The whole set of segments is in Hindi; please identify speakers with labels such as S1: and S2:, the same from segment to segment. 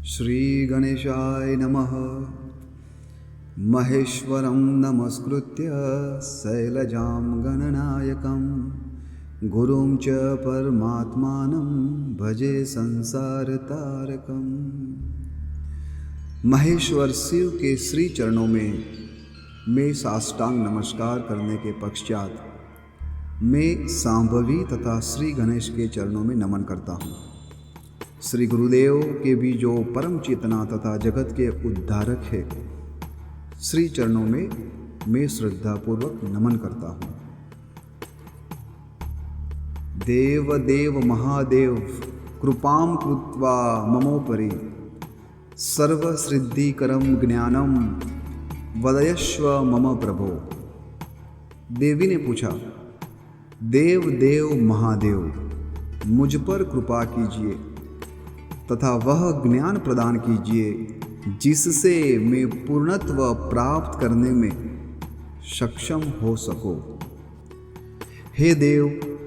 S1: श्री गणेशाय नमः। महेश्वरं नमस्कृत्य शैलजां गणनायकं गुरुं च परमात्मानं भजे संसारतारकं। महेश्वर शिव के श्री चरणों में मैं साष्टांग नमस्कार करने के पश्चात मैं सांभवी तथा श्री गणेश के चरणों में नमन करता हूँ। श्री गुरुदेव के भी जो परम चेतना तथा जगत के उद्धारक है, श्री चरणों में मैं श्रद्धापूर्वक नमन करता हूँ। देव देव महादेव कृपां कृत्वा ममोपरि सर्वसिद्धिकरं ज्ञानम वदयस्व मम प्रभो। देवी ने पूछा, देव देव महादेव मुझ पर कृपा कीजिए तथा वह ज्ञान प्रदान कीजिए जिससे मैं पूर्णत्व प्राप्त करने में सक्षम हो सकूं। हे देव,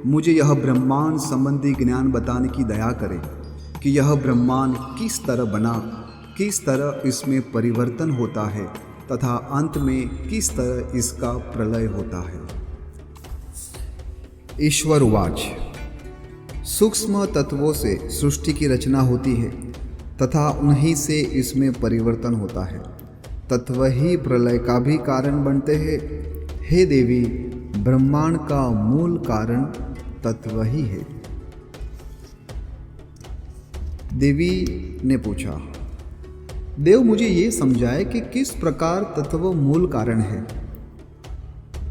S1: मुझे यह ब्रह्मांड संबंधी ज्ञान बताने की दया करें कि यह ब्रह्मांड किस तरह बना, किस तरह इसमें परिवर्तन होता है तथा अंत में किस तरह इसका प्रलय होता है। ईश्वर उवाच। सूक्ष्म तत्वों से सृष्टि की रचना होती है तथा उन्हीं से इसमें परिवर्तन होता है। तत्व ही प्रलय का भी कारण बनते हैं। हे देवी, ब्रह्मांड का मूल कारण तत्व ही है। देवी ने पूछा, देव मुझे ये समझाए कि किस प्रकार तत्व मूल कारण है।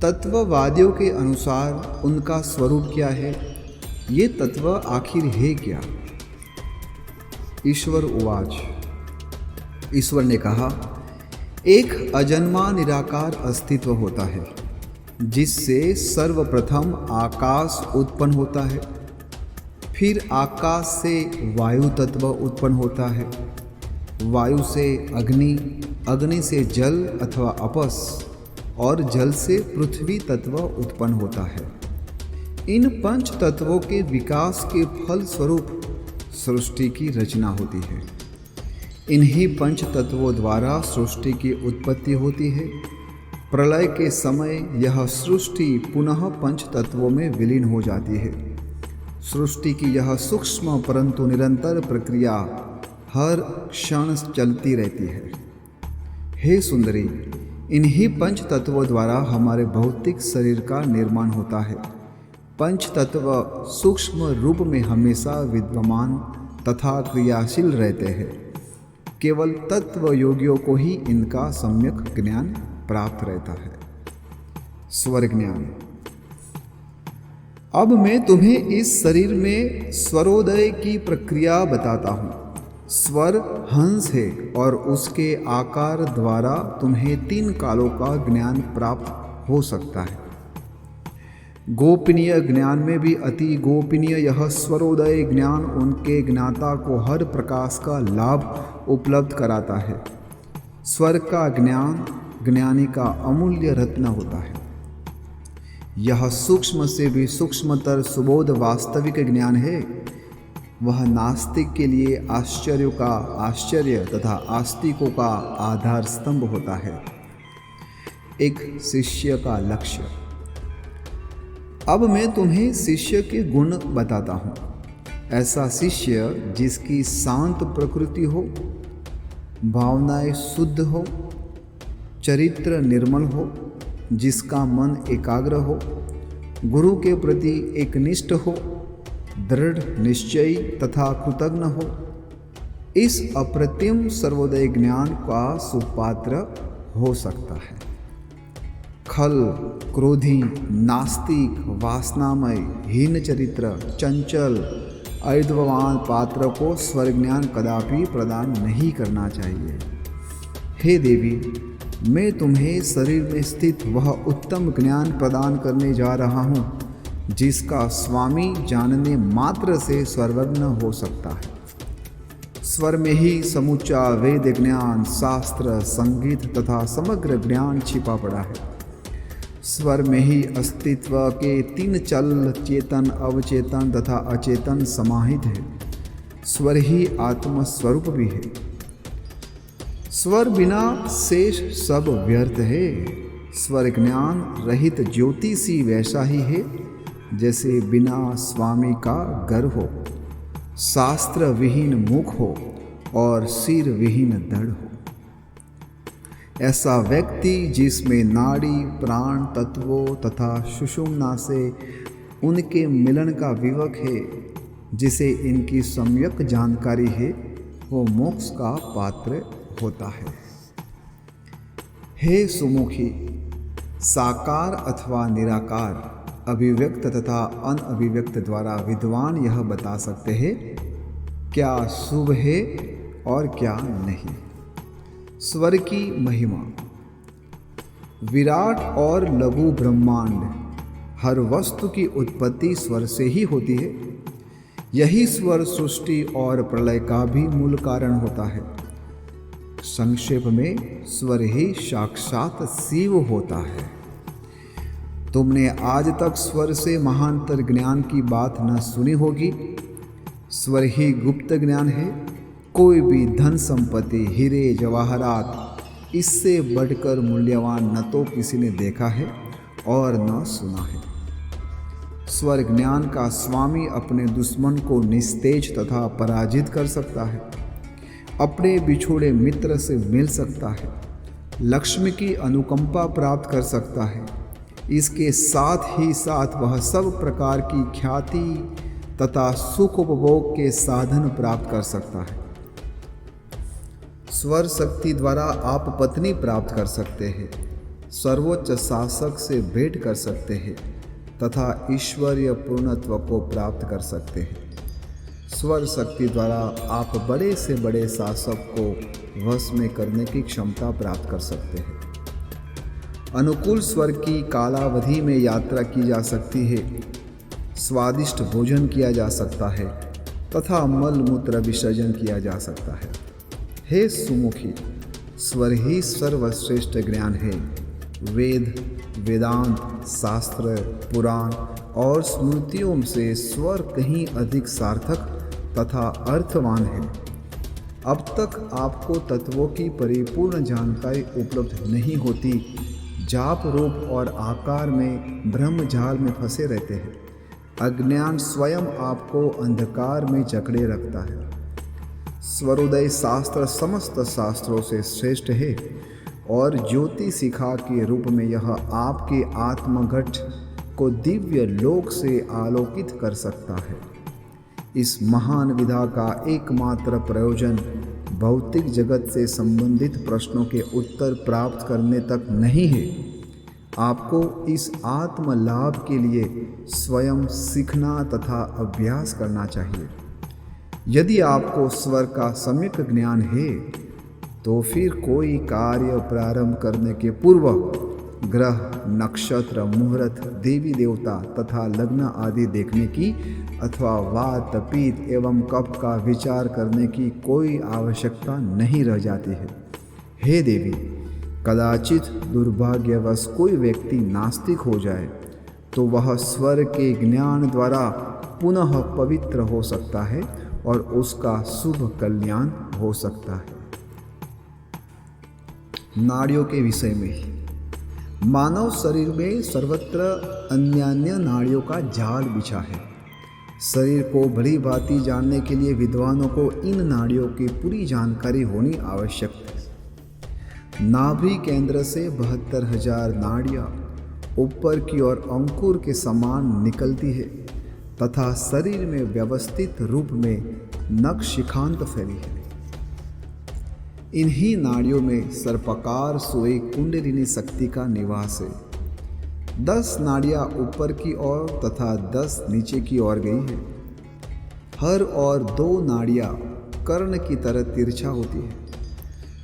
S1: तत्ववादियों के अनुसार उनका स्वरूप क्या है, ये तत्व आखिर है क्या। ईश्वर उवाच। ईश्वर ने कहा, एक अजन्मा निराकार अस्तित्व होता है जिससे सर्वप्रथम आकाश उत्पन्न होता है, फिर आकाश से वायु तत्व उत्पन्न होता है, वायु से अग्नि, अग्नि से जल अथवा अपस और जल से पृथ्वी तत्व उत्पन्न होता है। इन पंच तत्वों के विकास के फल स्वरूप सृष्टि की रचना होती है। इन्हीं पंच तत्वों द्वारा सृष्टि की उत्पत्ति होती है। प्रलय के समय यह सृष्टि पुनः पंच तत्वों में विलीन हो जाती है। सृष्टि की यह सूक्ष्म परंतु निरंतर प्रक्रिया हर क्षण चलती रहती है। हे सुंदरी, इन्हीं पंच तत्वों द्वारा हमारे भौतिक शरीर का निर्माण होता है। पंच तत्व सूक्ष्म रूप में हमेशा विद्यमान तथा क्रियाशील रहते हैं। केवल तत्व योगियों को ही इनका सम्यक ज्ञान प्राप्त रहता है। स्वर ज्ञान। अब मैं तुम्हें इस शरीर में स्वरोदय की प्रक्रिया बताता हूँ। स्वर हंस है और उसके आकार द्वारा तुम्हें 3 कालों का ज्ञान प्राप्त हो सकता है। गोपनीय ज्ञान में भी अति गोपनीय यह स्वरोदय ज्ञान उनके ज्ञाता को हर प्रकाश का लाभ उपलब्ध कराता है। स्वर का ज्ञान ज्ञानी का अमूल्य रत्न होता है। यह सूक्ष्म से भी सूक्ष्मतर सुबोध वास्तविक ज्ञान है। वह नास्तिक के लिए आश्चर्यों का आश्चर्य तथा आस्तिकों का आधार स्तंभ होता है। एक शिष्य का लक्ष्य। अब मैं तुम्हें शिष्य के गुण बताता हूँ। ऐसा शिष्य जिसकी शांत प्रकृति हो, भावनाएं शुद्ध हो, चरित्र निर्मल हो, जिसका मन एकाग्र हो, गुरु के प्रति एकनिष्ठ हो, दृढ़ निश्चयी तथा कृतज्ञ हो, इस अप्रतिम सर्वोदय ज्ञान का सुपात्र हो सकता है। खल, क्रोधी, नास्तिक, वासनामय, हीन चरित्र, चंचल, अविद्वान पात्र को स्वर ज्ञान कदापि प्रदान नहीं करना चाहिए। हे देवी, मैं तुम्हें शरीर में स्थित वह उत्तम ज्ञान प्रदान करने जा रहा हूँ जिसका स्वामी जानने मात्र से सर्वज्ञ हो सकता है। स्वर में ही समूचा वेद ज्ञान, शास्त्र, संगीत तथा समग्र ज्ञान छिपा पड़ा है। स्वर में ही अस्तित्व के 3 चल, चेतन, अवचेतन तथा अचेतन समाहित है। स्वर ही आत्मस्वरूप भी है। स्वर बिना शेष सब व्यर्थ है। स्वर ज्ञान रहित ज्योति सी वैसा ही है जैसे बिना स्वामी का घर हो, शास्त्र विहीन मुख हो और सिर विहीन धड़ हो। ऐसा व्यक्ति जिसमें नाड़ी प्राण तत्वों तथा सुषुम्ना से उनके मिलन का विवेक है, जिसे इनकी सम्यक जानकारी है, वो मोक्ष का पात्र होता है। हे सुमुखी, साकार अथवा निराकार, अभिव्यक्त तथा अनअभिव्यक्त द्वारा विद्वान यह बता सकते हैं क्या शुभ है और क्या नहीं। स्वर की महिमा। विराट और लघु ब्रह्मांड, हर वस्तु की उत्पत्ति स्वर से ही होती है। यही स्वर सृष्टि और प्रलय का भी मूल कारण होता है। संक्षेप में स्वर ही साक्षात शिव होता है। तुमने आज तक स्वर से महांतर ज्ञान की बात न सुनी होगी। स्वर ही गुप्त ज्ञान है। कोई भी धन संपत्ति, हीरे जवाहरात इससे बढ़कर मूल्यवान न तो किसी ने देखा है और न सुना है। स्वर ज्ञान का स्वामी अपने दुश्मन को निस्तेज तथा पराजित कर सकता है, अपने बिछोड़े मित्र से मिल सकता है, लक्ष्मी की अनुकंपा प्राप्त कर सकता है। इसके साथ ही साथ वह सब प्रकार की ख्याति तथा सुख उपभोग के साधन प्राप्त कर सकता है। स्वर शक्ति द्वारा आप पत्नी प्राप्त कर सकते हैं, सर्वोच्च शासक से भेंट कर सकते हैं तथा ईश्वरीय पूर्णत्व को प्राप्त कर सकते हैं। स्वर शक्ति द्वारा आप बड़े से बड़े शासक को वश में करने की क्षमता प्राप्त कर सकते हैं। अनुकूल स्वर की कालावधि में यात्रा की जा सकती है, स्वादिष्ट भोजन किया जा सकता है तथा मल मूत्र विसर्जन किया जा सकता है। हे सुमुखी, स्वर ही सर्वश्रेष्ठ ज्ञान है। वेद, वेदांत, शास्त्र, पुराण और स्मृतियों से स्वर कहीं अधिक सार्थक तथा अर्थवान है। अब तक आपको तत्वों की परिपूर्ण जानकारी उपलब्ध नहीं होती। जाप रूप और आकार में ब्रह्मजाल में फंसे रहते हैं। अज्ञान स्वयं आपको अंधकार में जकड़े रखता है। स्वरोदय शास्त्र समस्त शास्त्रों से श्रेष्ठ है और ज्योति शिखा के रूप में यह आपके आत्मघट को दिव्य लोक से आलोकित कर सकता है। इस महान विधा का एकमात्र प्रयोजन भौतिक जगत से संबंधित प्रश्नों के उत्तर प्राप्त करने तक नहीं है। आपको इस आत्म लाभ के लिए स्वयं सीखना तथा अभ्यास करना चाहिए। यदि आपको स्वर का सम्यक ज्ञान है तो फिर कोई कार्य प्रारंभ करने के पूर्व ग्रह, नक्षत्र, मुहूर्त, देवी देवता तथा लग्न आदि देखने की अथवा वात, पित्त एवं कफ का विचार करने की कोई आवश्यकता नहीं रह जाती है। हे देवी, कदाचित दुर्भाग्यवश कोई व्यक्ति नास्तिक हो जाए तो वह स्वर के ज्ञान द्वारा पुनः पवित्र हो सकता है और उसका शुभ कल्याण हो सकता है। नाड़ियों के विषय में ही मानव शरीर में सर्वत्र अन्यान्य नाड़ियों का जाल बिछा है। शरीर को भली भांति जानने के लिए विद्वानों को इन नाड़ियों की पूरी जानकारी होनी आवश्यक है। नाभि केंद्र से 72,000 नाड़ियाँ ऊपर की ओर अंकुर के समान निकलती है तथा शरीर में व्यवस्थित रूप में नखशिखांत फैली है। इन्हीं नाड़ियों में सर्पाकार सोई कुंडलिनी शक्ति का निवास है। 10 नाड़ियाँ ऊपर की ओर तथा 10 नीचे की ओर गई है। हर और 2 नाड़ियाँ कर्ण की तरह तिरछा होती है।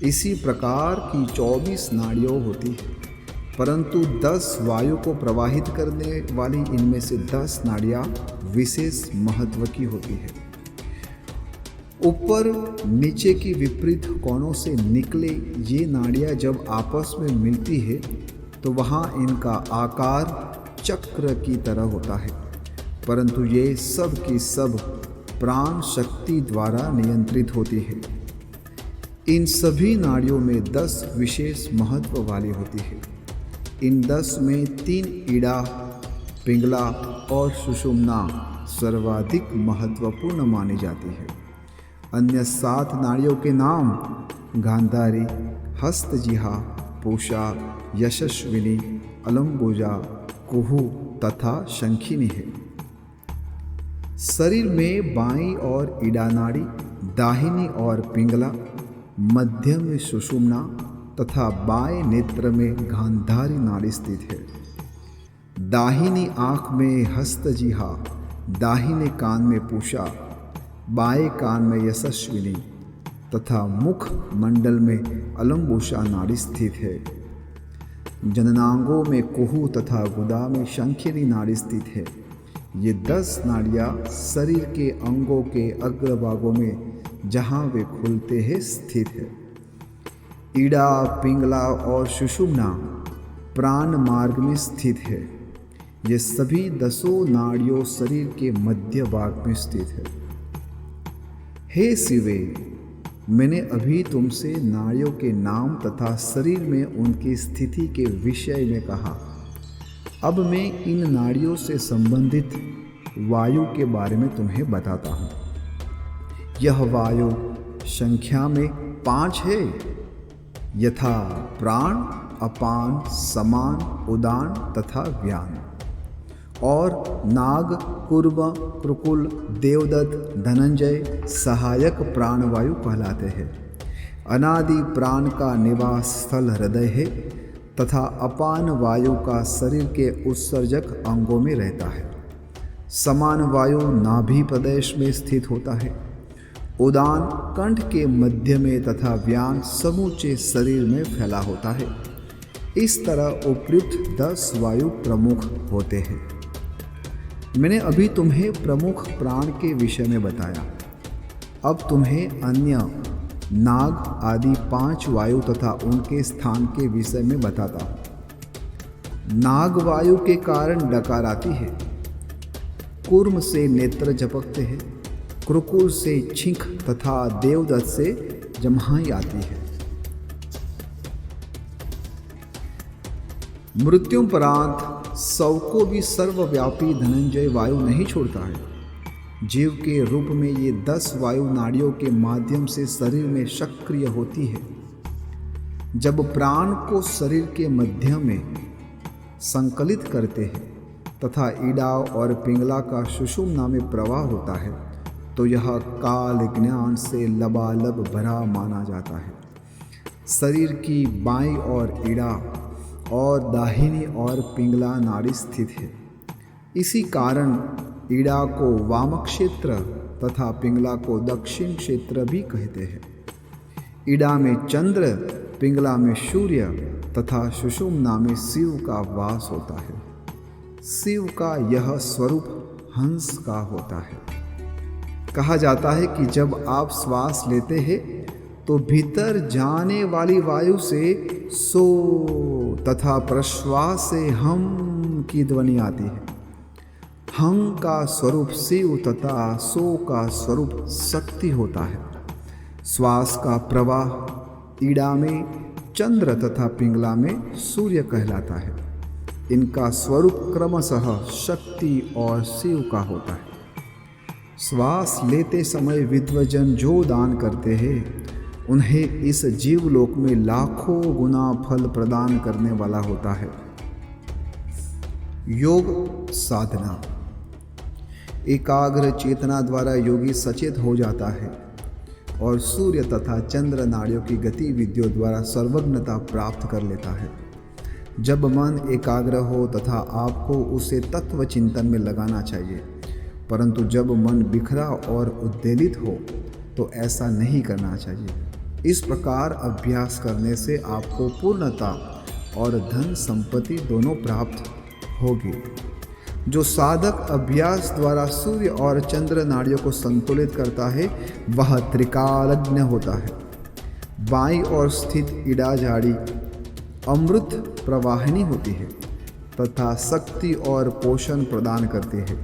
S1: इसी प्रकार की 24 नाड़ियाँ होती है, परंतु 10 वायु को प्रवाहित करने वाली इनमें से 10 नाड़ियाँ विशेष महत्व की होती है। ऊपर नीचे की विपरीत कोणों से निकले ये नाड़ियाँ जब आपस में मिलती है तो वहाँ इनका आकार चक्र की तरह होता है, परंतु ये सब की सब प्राण शक्ति द्वारा नियंत्रित होती है। इन सभी नाड़ियों में 10 विशेष महत्व वाली होती है। इन 10 में 3 इड़ा, पिंगला और सुषुम्ना सर्वाधिक महत्वपूर्ण मानी जाती है। अन्य 7 नाड़ियों के नाम गांधारी, हस्तजिहा, पूषा, यशस्विनी, अलम्बुजा, कुहू तथा शंखिनी है। शरीर में बाईं और इड़ा नाड़ी, दाहिनी और पिंगला, मध्य में सुषुम्ना तथा बाएं नेत्र में गांधारी नाड़ी स्थित है। दाहिनी आँख में हस्तजिहा, दाहिने कान में पूषा, बाएं कान में यशस्विनी तथा मुख मंडल में अलम्बुषा नाड़ी स्थित है। जननांगों में कुहू तथा गुदा में शंखिनी नाड़ी स्थित है। ये 10 नाड़ियाँ शरीर के अंगों के अग्रभागों में जहाँ वे खुलते हैं स्थित है। इड़ा, पिंगला और सुषुम्ना प्राण मार्ग में स्थित है। ये सभी 10 नाड़ियों शरीर के मध्य भाग में स्थित है। हे शिवे, मैंने अभी तुमसे नाड़ियों के नाम तथा शरीर में उनकी स्थिति के विषय में कहा। अब मैं इन नाड़ियों से संबंधित वायु के बारे में तुम्हें बताता हूँ। यह वायु संख्या में 5 है, यथा प्राण, अपान, समान, उदान तथा व्यान। और नाग, कुर्म, कृकुल, देवदत्त, धनंजय सहायक प्राणवायु कहलाते हैं। अनादि प्राण का निवास स्थल हृदय है तथा अपान वायु का शरीर के उत्सर्जक अंगों में रहता है। समान वायु नाभि प्रदेश में स्थित होता है। उदान कंठ के मध्य में तथा व्यान समूचे शरीर में फैला होता है। इस तरह उपयुक्त 10 वायु प्रमुख होते हैं। मैंने अभी तुम्हें प्रमुख प्राण के विषय में बताया। अब तुम्हें अन्य नाग आदि 5 वायु तथा उनके स्थान के विषय में बताता हूँ। नाग वायु के कारण डकार आती है। कूर्म से नेत्र झपकते हैं। कृकुल से छींक तथा देवदत्त से जम्हाई आती है। मृत्युपरांत शव को भी सर्वव्यापी धनंजय वायु नहीं छोड़ता है। जीव के रूप में ये 10 वायु नाड़ियों के माध्यम से शरीर में सक्रिय होती है। जब प्राण को शरीर के मध्य में संकलित करते हैं तथा इड़ा और पिंगला का सुषुम्ना में प्रवाह होता है तो यह काल ज्ञान से लबालब भरा माना जाता है। शरीर की बाईं और इड़ा और दाहिनी और पिंगला नाड़ी स्थित है। इसी कारण इड़ा को वाम क्षेत्र तथा पिंगला को दक्षिण क्षेत्र भी कहते हैं। इड़ा में चंद्र, पिंगला में सूर्य तथा सुषुम्ना में शिव का वास होता है। शिव का यह स्वरूप हंस का होता है। कहा जाता है कि जब आप श्वास लेते हैं तो भीतर जाने वाली वायु से सो तथा प्रश्वास से हम की ध्वनि आती है। हम का स्वरूप शिव तथा सो का स्वरूप शक्ति होता है। श्वास का प्रवाह इड़ा में चंद्र तथा पिंगला में सूर्य कहलाता है। इनका स्वरूप क्रमशः शक्ति और शिव का होता है। श्वास लेते समय विद्वजन जो दान करते हैं उन्हें इस जीवलोक में लाखों गुना फल प्रदान करने वाला होता है। योग साधना। एकाग्र चेतना द्वारा योगी सचेत हो जाता है और सूर्य तथा चंद्र नाड़ियों की गतिविधियों द्वारा सर्वज्ञता प्राप्त कर लेता है। जब मन एकाग्र हो तथा आपको उसे तत्व चिंतन में लगाना चाहिए, परंतु जब मन बिखरा और उद्वेलित हो तो ऐसा नहीं करना चाहिए। इस प्रकार अभ्यास करने से आपको पूर्णता और धन संपत्ति दोनों प्राप्त होगी। जो साधक अभ्यास द्वारा सूर्य और चंद्र नाड़ियों को संतुलित करता है वह त्रिकालज्ञ होता है। बाईं ओर स्थित इड़ा झाड़ी अमृत प्रवाहिनी होती है तथा शक्ति और पोषण प्रदान करती है।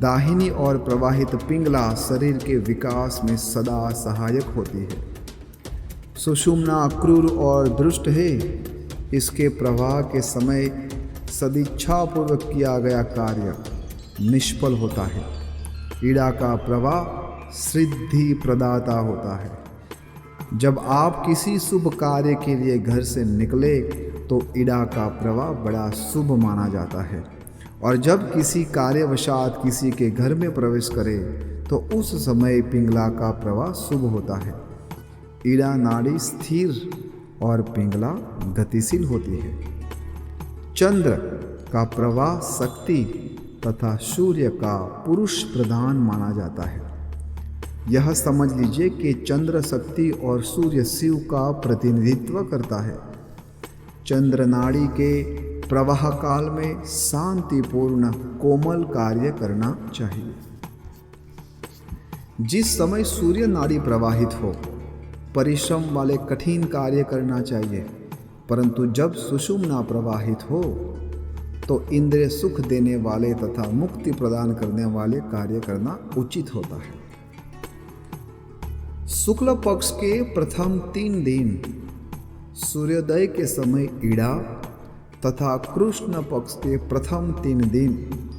S1: दाहिनी ओर प्रवाहित पिंगला शरीर के विकास में सदा सहायक होती है। सुषुम्ना क्रूर और दुष्ट है। इसके प्रवाह के समय सदिच्छापूर्वक किया गया कार्य निष्फल होता है। इड़ा का प्रवाह सिद्धि प्रदाता होता है। जब आप किसी शुभ कार्य के लिए घर से निकले तो इड़ा का प्रवाह बड़ा शुभ माना जाता है, और जब किसी कार्यवशात किसी के घर में प्रवेश करे तो उस समय पिंगला का प्रवाह शुभ होता है। इड़ा नाड़ी स्थिर और पिंगला गतिशील होती है। चंद्र का प्रवाह शक्ति तथा सूर्य का पुरुष प्रधान माना जाता है। यह समझ लीजिए कि चंद्र शक्ति और सूर्य शिव का प्रतिनिधित्व करता है। चंद्र नाड़ी के प्रवाह काल में शांतिपूर्ण कोमल कार्य करना चाहिए। जिस समय सूर्य नाड़ी प्रवाहित हो परिश्रम वाले कठिन कार्य करना चाहिए, परंतु जब सुषुम्ना प्रवाहित हो तो इंद्रिय सुख देने वाले तथा मुक्ति प्रदान करने वाले कार्य करना उचित होता है। शुक्ल पक्ष के प्रथम 3 दिन सूर्योदय के समय इड़ा तथा कृष्ण पक्ष के प्रथम 3 दिन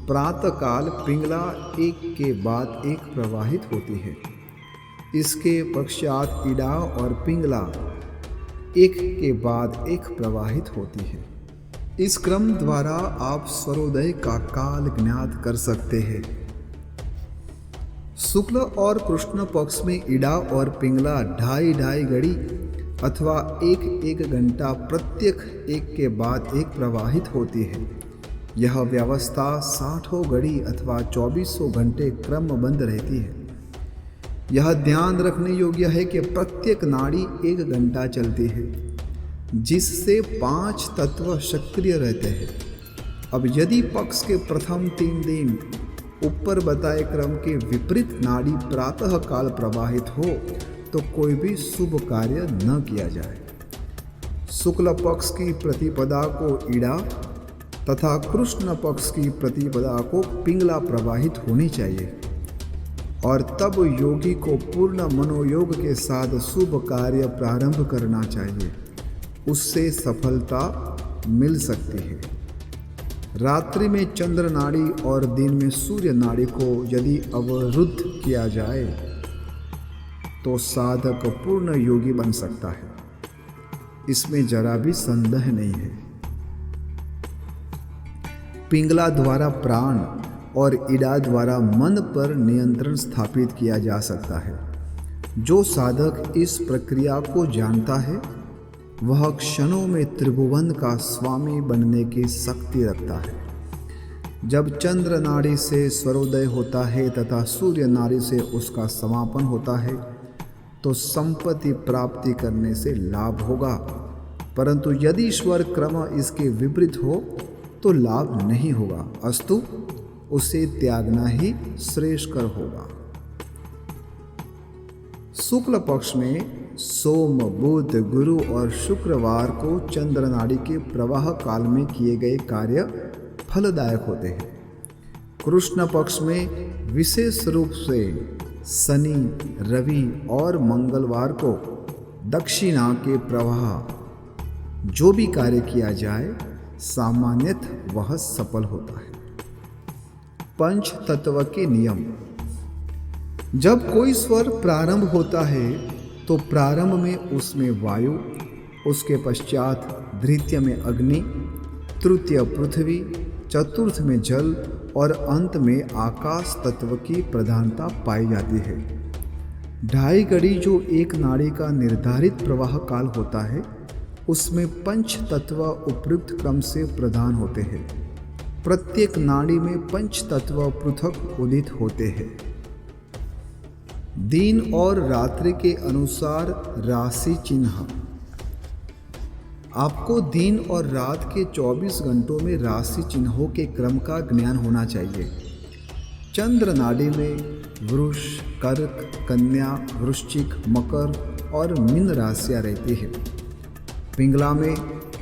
S1: प्रातःकाल पिंगला एक के बाद एक प्रवाहित होती है। इसके पश्चात इड़ा और पिंगला एक के बाद एक प्रवाहित होती है। इस क्रम द्वारा आप स्वरोदय का काल ज्ञात कर सकते हैं। शुक्ल और कृष्ण पक्ष में इड़ा और पिंगला 2.5 घड़ी अथवा 1 घंटा प्रत्येक एक के बाद एक प्रवाहित होती है। यह व्यवस्था 60 घड़ी अथवा 24 घंटे क्रमबद्ध रहती है। यह ध्यान रखने योग्य है कि प्रत्येक नाड़ी 1 घंटा चलती है, जिससे 5 तत्व सक्रिय रहते हैं। अब यदि पक्ष के प्रथम 3 दिन ऊपर बताए क्रम के विपरीत नाड़ी प्रातः काल प्रवाहित हो तो कोई भी शुभ कार्य न किया जाए। शुक्ल पक्ष की प्रतिपदा को इड़ा तथा कृष्ण पक्ष की प्रतिपदा को पिंगला प्रवाहित होनी चाहिए, और तब योगी को पूर्ण मनोयोग के साथ शुभ कार्य प्रारंभ करना चाहिए। उससे सफलता मिल सकती है। रात्रि में चंद्र नाड़ी और दिन में सूर्य नाड़ी को यदि अवरुद्ध किया जाए तो साधक पूर्ण योगी बन सकता है, इसमें जरा भी संदेह नहीं है। पिंगला द्वारा प्राण और इड़ा द्वारा मन पर नियंत्रण स्थापित किया जा सकता है। जो साधक इस प्रक्रिया को जानता है वह क्षणों में त्रिभुवन का स्वामी बनने की शक्ति रखता है। जब चंद्र नाड़ी से स्वरोदय होता है तथा सूर्य नाड़ी से उसका समापन होता है तो संपत्ति प्राप्ति करने से लाभ होगा, परंतु यदि स्वर क्रम इसके विपरीत हो तो लाभ नहीं होगा, अस्तु उसे त्यागना ही श्रेष्ठकर होगा। शुक्ल पक्ष में सोम, बुध, गुरु और शुक्रवार को चंद्र नाड़ी के प्रवाह काल में किए गए कार्य फलदायक होते हैं। कृष्ण पक्ष में विशेष रूप से शनि, रवि और मंगलवार को दक्षिणा के प्रवाह जो भी कार्य किया जाए सामान्यतः वह सफल होता है। पंच तत्व के नियम। जब कोई स्वर प्रारंभ होता है तो प्रारंभ में उसमें वायु, उसके पश्चात द्वितीय में अग्नि, तृतीय पृथ्वी, चतुर्थ में जल और अंत में आकाश तत्व की प्रधानता पाई जाती है। 2.5 घड़ी जो एक नाड़ी का निर्धारित प्रवाह काल होता है उसमें पंच तत्व उपयुक्त क्रम से प्रधान होते हैं। प्रत्येक नाड़ी में पंच तत्व पृथक उदित होते हैं। दिन और रात्रि के अनुसार राशि चिन्ह। आपको दिन और रात के 24 घंटों में राशि चिन्हों के क्रम का ज्ञान होना चाहिए। चंद्र नाड़ी में वृष, कर्क, कन्या, वृश्चिक, मकर और मीन राशियां रहती है। पिंगला में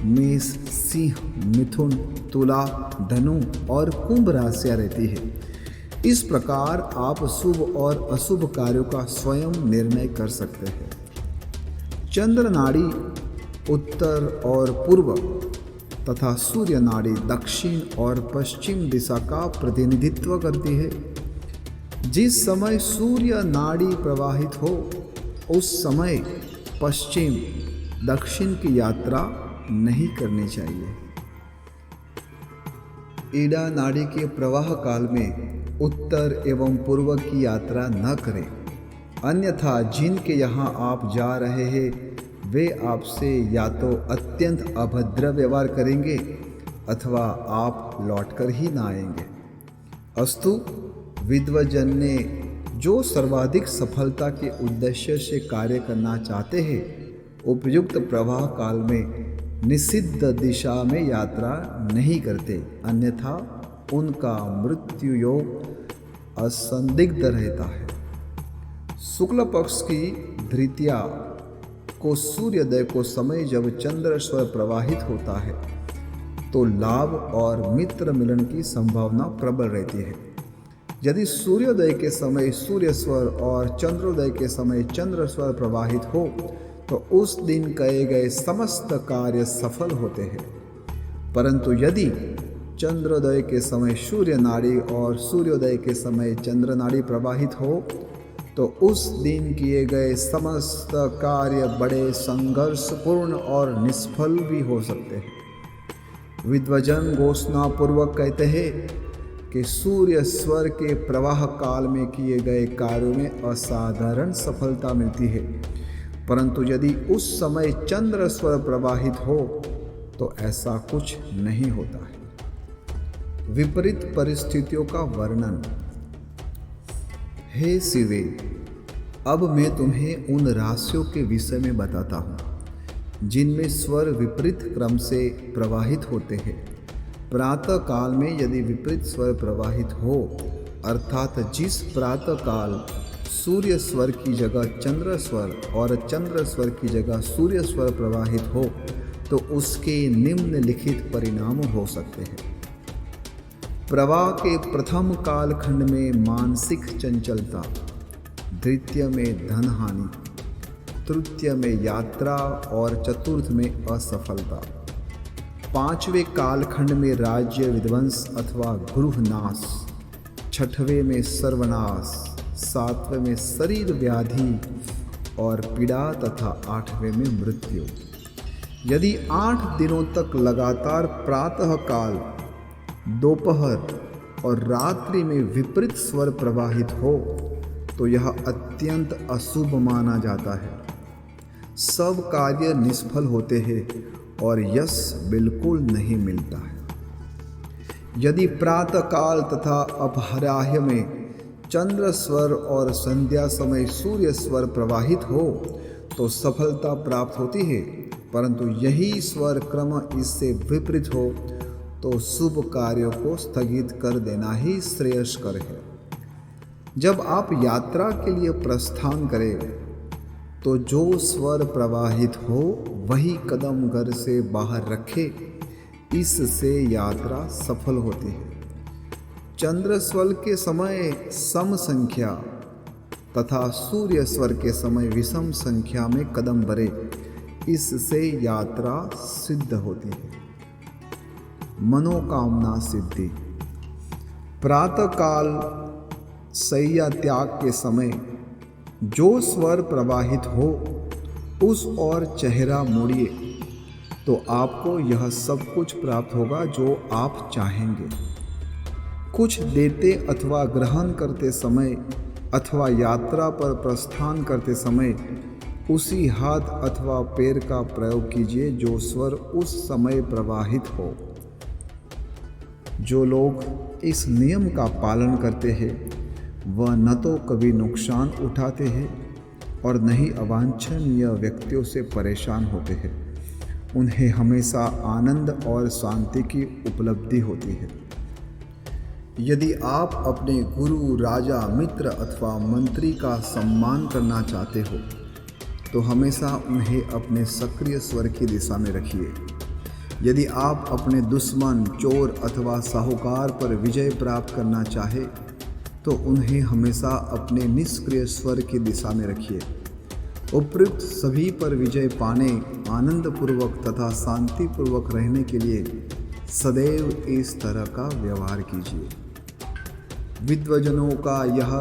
S1: मेष, सिंह, मिथुन, तुला, धनु और कुंभ राशियां रहती है। इस प्रकार आप शुभ और अशुभ कार्यों का स्वयं निर्णय कर सकते हैं। चंद्र नाड़ी उत्तर और पूर्व तथा सूर्य नाड़ी दक्षिण और पश्चिम दिशा का प्रतिनिधित्व करती है। जिस समय सूर्य नाड़ी प्रवाहित हो उस समय पश्चिम दक्षिण की यात्रा नहीं करनी चाहिए। ईड़ा नाड़ी के प्रवाह काल में उत्तर एवं पूर्व की यात्रा न करें, अन्यथा जिनके यहाँ आप जा रहे हैं वे आपसे या तो अत्यंत अभद्र व्यवहार करेंगे अथवा आप लौटकर ही ना आएंगे। अस्तु, विद्वजन ने जो सर्वाधिक सफलता के उद्देश्य से कार्य करना चाहते हैं उपयुक्त प्रवाह काल में निषिद्ध दिशा में यात्रा नहीं करते, अन्यथा उनका मृत्यु योग असंदिग्ध रहता है। शुक्ल पक्ष की द्वितीया को सूर्योदय को समय जब चंद्र स्वर प्रवाहित होता है तो लाभ और मित्र मिलन की संभावना प्रबल रहती है। यदि सूर्योदय के समय सूर्य स्वर और चंद्रोदय के समय चंद्र स्वर प्रवाहित हो तो उस दिन कहे गए समस्त कार्य सफल होते हैं। परंतु यदि चंद्रोदय के समय सूर्य नाड़ी और सूर्योदय के समय चंद्र नाड़ी प्रवाहित हो तो उस दिन किए गए समस्त कार्य बड़े संघर्षपूर्ण और निष्फल भी हो सकते हैं। विद्वजन घोषणा पूर्वक कहते हैं कि सूर्य स्वर के प्रवाह काल में किए गए कार्यों में असाधारण सफलता मिलती है, परंतु यदि उस समय चंद्र स्वर प्रवाहित हो तो ऐसा कुछ नहीं होता है। विपरीत परिस्थितियों का वर्णन। हे शिवे, अब मैं तुम्हें उन राशियों के विषय में बताता हूँ जिनमें स्वर विपरीत क्रम से प्रवाहित होते हैं। प्रातः काल में यदि विपरीत स्वर प्रवाहित हो, अर्थात जिस प्रातः काल सूर्य स्वर की जगह चंद्र स्वर और चंद्र स्वर की जगह सूर्य स्वर प्रवाहित हो, तो उसके निम्नलिखित परिणाम हो सकते हैं। प्रवाह के प्रथम कालखंड में मानसिक चंचलता, द्वितीय में धन हानि, तृतीय में यात्रा और चतुर्थ में असफलता, पांचवें कालखंड में राज्य विध्वंस अथवा गृहनाश, छठवें में सर्वनाश, सातवें में शरीर व्याधि और पीड़ा तथा आठवें में मृत्यु। यदि 8 दिनों तक लगातार प्रातः काल, दोपहर और रात्रि में विपरीत स्वर प्रवाहित हो तो यह अत्यंत अशुभ माना जाता है। सब कार्य निष्फल होते हैं और यश बिल्कुल नहीं मिलता है। यदि प्रातः काल तथा अपराह्न में चंद्र स्वर और संध्या समय सूर्य स्वर प्रवाहित हो तो सफलता प्राप्त होती है, परंतु यही स्वर क्रम इससे विपरीत हो तो शुभ कार्यों को स्थगित कर देना ही श्रेयस्कर है। जब आप यात्रा के लिए प्रस्थान करें तो जो स्वर प्रवाहित हो वही कदम घर से बाहर रखे, इससे यात्रा सफल होती है। चंद्र स्वर के समय सम संख्या तथा सूर्य स्वर के समय विषम संख्या में कदम बढ़े, इससे यात्रा सिद्ध होती है। मनोकामना सिद्धि। प्रातः काल शय्या त्याग के समय जो स्वर प्रवाहित हो उस ओर चेहरा मोड़िए तो आपको यह सब कुछ प्राप्त होगा जो आप चाहेंगे। कुछ देते अथवा ग्रहण करते समय अथवा यात्रा पर प्रस्थान करते समय उसी हाथ अथवा पैर का प्रयोग कीजिए जो स्वर उस समय प्रवाहित हो। जो लोग इस नियम का पालन करते हैं वह न तो कभी नुकसान उठाते हैं और न ही अवांछनीय व्यक्तियों से परेशान होते हैं। उन्हें हमेशा आनंद और शांति की उपलब्धि होती है। यदि आप अपने गुरु, राजा, मित्र अथवा मंत्री का सम्मान करना चाहते हो तो हमेशा उन्हें अपने सक्रिय स्वर की दिशा में रखिए। यदि आप अपने दुश्मन, चोर अथवा साहूकार पर विजय प्राप्त करना चाहे तो उन्हें हमेशा अपने निष्क्रिय स्वर की दिशा में रखिए। उपयुक्त सभी पर विजय पाने, आनंदपूर्वक तथा शांतिपूर्वक रहने के लिए सदैव इस तरह का व्यवहार कीजिए। विद्वजनों का यह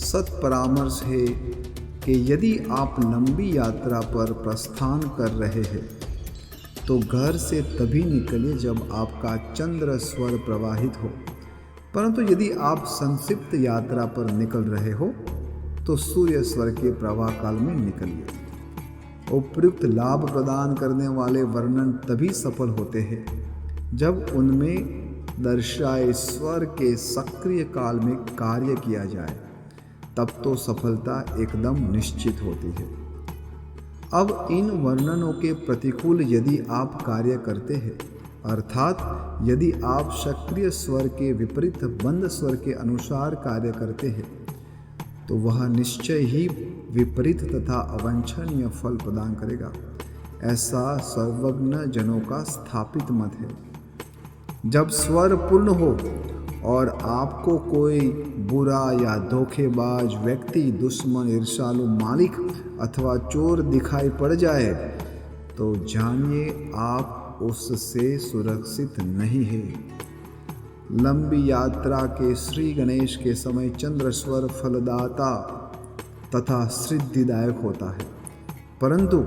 S1: सत्परामर्श है कि यदि आप लंबी यात्रा पर प्रस्थान कर रहे हैं तो घर से तभी निकलिए जब आपका चंद्र स्वर प्रवाहित हो, परंतु यदि आप संक्षिप्त यात्रा पर निकल रहे हो तो सूर्य स्वर के प्रवाह काल में निकलिए। उपयुक्त लाभ प्रदान करने वाले वर्णन तभी सफल होते हैं जब उनमें दर्शाए स्वर के सक्रिय काल में कार्य किया जाए, तब तो सफलता एकदम निश्चित होती है। अब इन वर्णनों के प्रतिकूल यदि आप कार्य करते हैं, अर्थात यदि आप सक्रिय स्वर के विपरीत बंद स्वर के अनुसार कार्य करते हैं, तो वह निश्चय ही विपरीत तथा अवांछनीय फल प्रदान करेगा। ऐसा सर्वज्ञ जनों का स्थापित मत है। जब स्वर पूर्ण हो और आपको कोई बुरा या धोखेबाज व्यक्ति, दुश्मन, ईर्ष्यालु मालिक अथवा चोर दिखाई पड़ जाए तो जानिए आप उससे सुरक्षित नहीं है। लंबी यात्रा के श्री गणेश के समय चंद्र स्वर फलदाता तथा सिद्धिदायक होता है, परंतु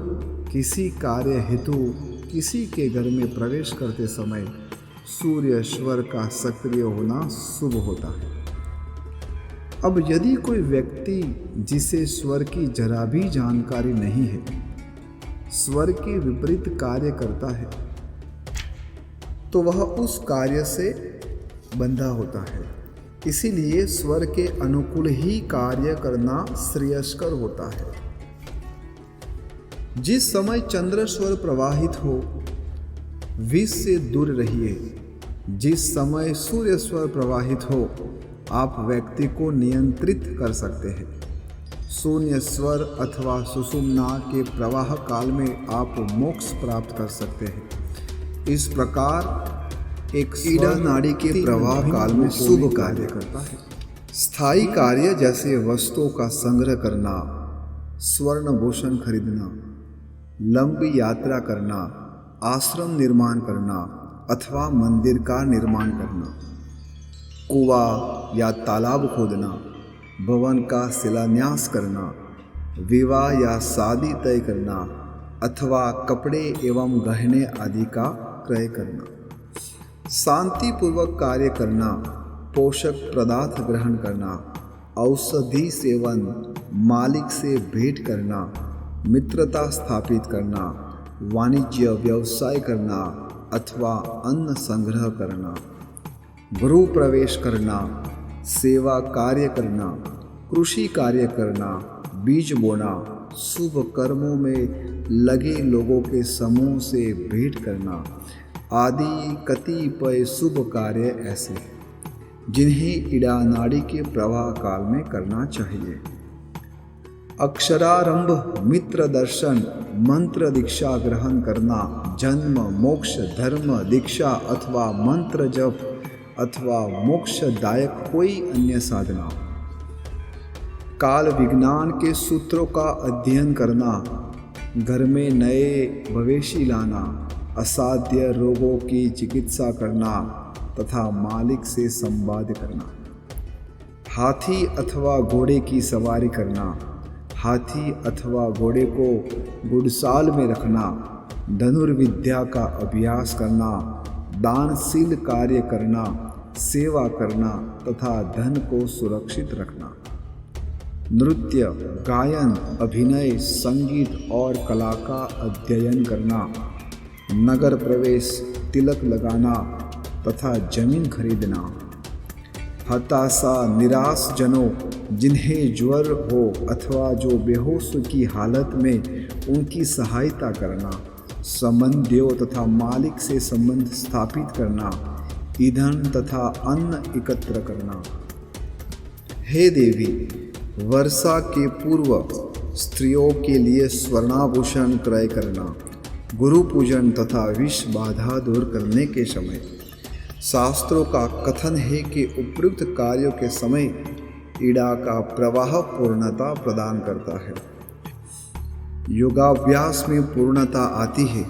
S1: किसी कार्य हेतु किसी के घर में प्रवेश करते समय सूर्य स्वर का सक्रिय होना शुभ होता है। अब यदि कोई व्यक्ति जिसे स्वर की जरा भी जानकारी नहीं है स्वर के विपरीत कार्य करता है तो वह उस कार्य से बंधा होता है। इसीलिए स्वर के अनुकूल ही कार्य करना श्रेयस्कर होता है। जिस समय चंद्र स्वर प्रवाहित हो विष से दूर रहिए। जिस समय सूर्य स्वर प्रवाहित हो आप व्यक्ति को नियंत्रित कर सकते हैं। शून्य स्वर अथवा सुषुम्ना के प्रवाह काल में आप मोक्ष प्राप्त कर सकते हैं। इस प्रकार एक ईड़ा नाड़ी के प्रवाह काल में शुभ कार्य करता है। स्थायी कार्य जैसे वस्तुओं का संग्रह करना, स्वर्ण भूषण खरीदना, लंबी यात्रा करना, आश्रम निर्माण करना अथवा मंदिर का निर्माण करना, कुआं या तालाब खोदना, भवन का शिलान्यास करना, विवाह या शादी तय करना अथवा कपड़े एवं गहने आदि का क्रय करना, शांतिपूर्वक कार्य करना, पोषक पदार्थ ग्रहण करना, औषधि सेवन, मालिक से भेंट करना, मित्रता स्थापित करना, वाणिज्य व्यवसाय करना अथवा अन्न संग्रह करना, गृह प्रवेश करना, सेवा कार्य करना, कृषि कार्य करना, बीज बोना, शुभ कर्मों में लगे लोगों के समूह से भेंट करना आदि कतिपय शुभ कार्य ऐसे हैं जिन्हें ईड़ा नाड़ी के प्रवाह काल में करना चाहिए। अक्षरारंभ, मित्र दर्शन, मंत्र दीक्षा ग्रहण करना, जन्म, मोक्ष, धर्म दीक्षा अथवा मंत्र जप अथवा मोक्षदायक कोई अन्य साधना, काल विज्ञान के सूत्रों का अध्ययन करना, घर में नए भवेशी लाना, असाध्य रोगों की चिकित्सा करना तथा मालिक से संवाद करना, हाथी अथवा घोड़े की सवारी करना, हाथी अथवा घोड़े को गुड़साल में रखना, धनुर्विद्या का अभ्यास करना, दानशील कार्य करना, सेवा करना तथा धन को सुरक्षित रखना, नृत्य, गायन, अभिनय, संगीत और कला का अध्ययन करना, नगर प्रवेश, तिलक लगाना तथा जमीन खरीदना, हताशा, निराश जनों जिन्हें ज्वर हो अथवा जो बेहोश की हालत में उनकी सहायता करना, संबंधियों तथा मालिक से संबंध स्थापित करना, ईंधन तथा अन्न एकत्र करना। हे देवी, वर्षा के पूर्व स्त्रियों के लिए स्वर्णाभूषण क्रय करना, गुरु पूजन तथा विष बाधा दूर करने के समय शास्त्रों का कथन है कि उपयुक्त कार्यों के समय ईड़ा का प्रवाह पूर्णता प्रदान करता है। योगाभ्यास में पूर्णता आती है,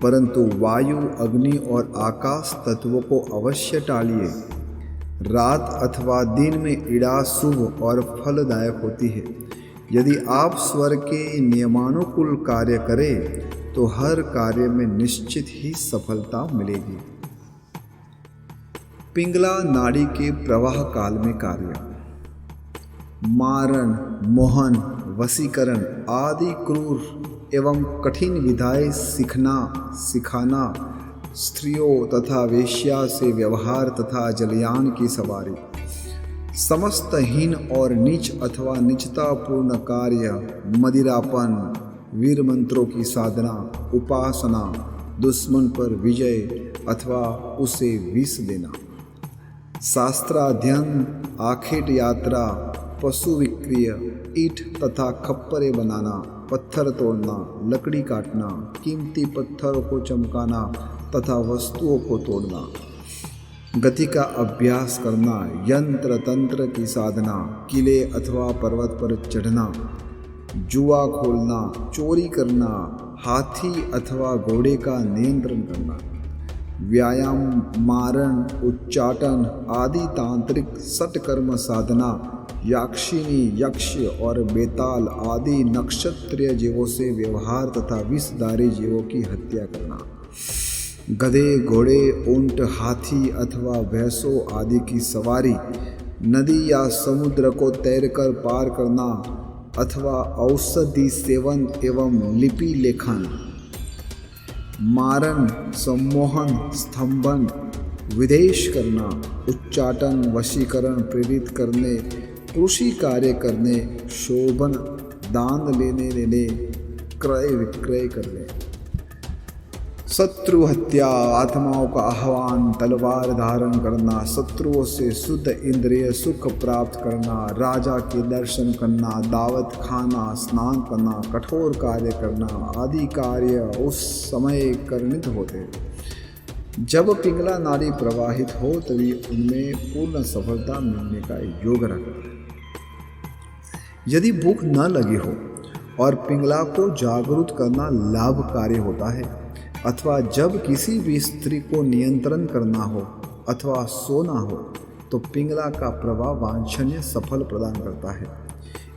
S1: परंतु वायु, अग्नि और आकाश तत्वों को अवश्य टालिए। रात अथवा दिन में इड़ा शुभ और फलदायक होती है। यदि आप स्वर के नियमानुकूल कार्य करें तो हर कार्य में निश्चित ही सफलता मिलेगी। पिंगला नाड़ी के प्रवाह काल में कार्य। मारण, मोहन, वशीकरण आदि क्रूर एवं कठिन विधाएं सिखाना, स्त्रियों तथा वेश्या से व्यवहार तथा जलयान की सवारी, समस्त हीन और नीच अथवा निचतापूर्ण कार्य, मदिरापन, वीर मंत्रों की साधना, उपासना, दुश्मन पर विजय अथवा उसे विष देना, शास्त्राध्ययन, आखेट यात्रा, पशु विक्रिय, ईंट तथा खप्परे बनाना, पत्थर तोड़ना, लकड़ी काटना, कीमती पत्थरों को चमकाना तथा वस्तुओं को तोड़ना, गति का अभ्यास करना, यंत्र तंत्र की साधना, किले अथवा पर्वत पर चढ़ना, जुआ खोलना, चोरी करना, हाथी अथवा घोड़े का नियंत्रण करना, व्यायाम, मारण, उच्चाटन आदि तांत्रिक सटकर्म साधना, याक्षिणी, यक्ष और बेताल आदि नक्षत्रीय जीवों से व्यवहार तथा विषधारी जीवों की हत्या करना, गधे, घोड़े, ऊंट, हाथी अथवा भैंसों आदि की सवारी, नदी या समुद्र को तैरकर पार करना अथवा औषधि सेवन एवं लिपि लेखन, मारण, सम्मोहन, स्तंभन, विदेश करना, उच्चाटन, वशीकरण, प्रेरित करने, कृषि कार्य करने, शोभन, दान लेने, क्रय विक्रय करने, शत्रु हत्या, आत्माओं का आह्वान, तलवार धारण करना, शत्रुओं से शुद्ध इंद्रिय सुख प्राप्त करना, राजा के दर्शन करना, दावत खाना, स्नान करना, कठोर कार्य करना आदि कार्य उस समय कर्णित होते हैं। जब पिंगला नाड़ी प्रवाहित हो तभी उनमें पूर्ण सफलता मिलने का योग रखता है। यदि भूख न लगी हो और पिंगला को जागरूक करना लाभकारी होता है, अथवा जब किसी भी स्त्री को नियंत्रण करना हो अथवा सोना हो, तो पिंगला का प्रवाह वांछनीय सफल प्रदान करता है।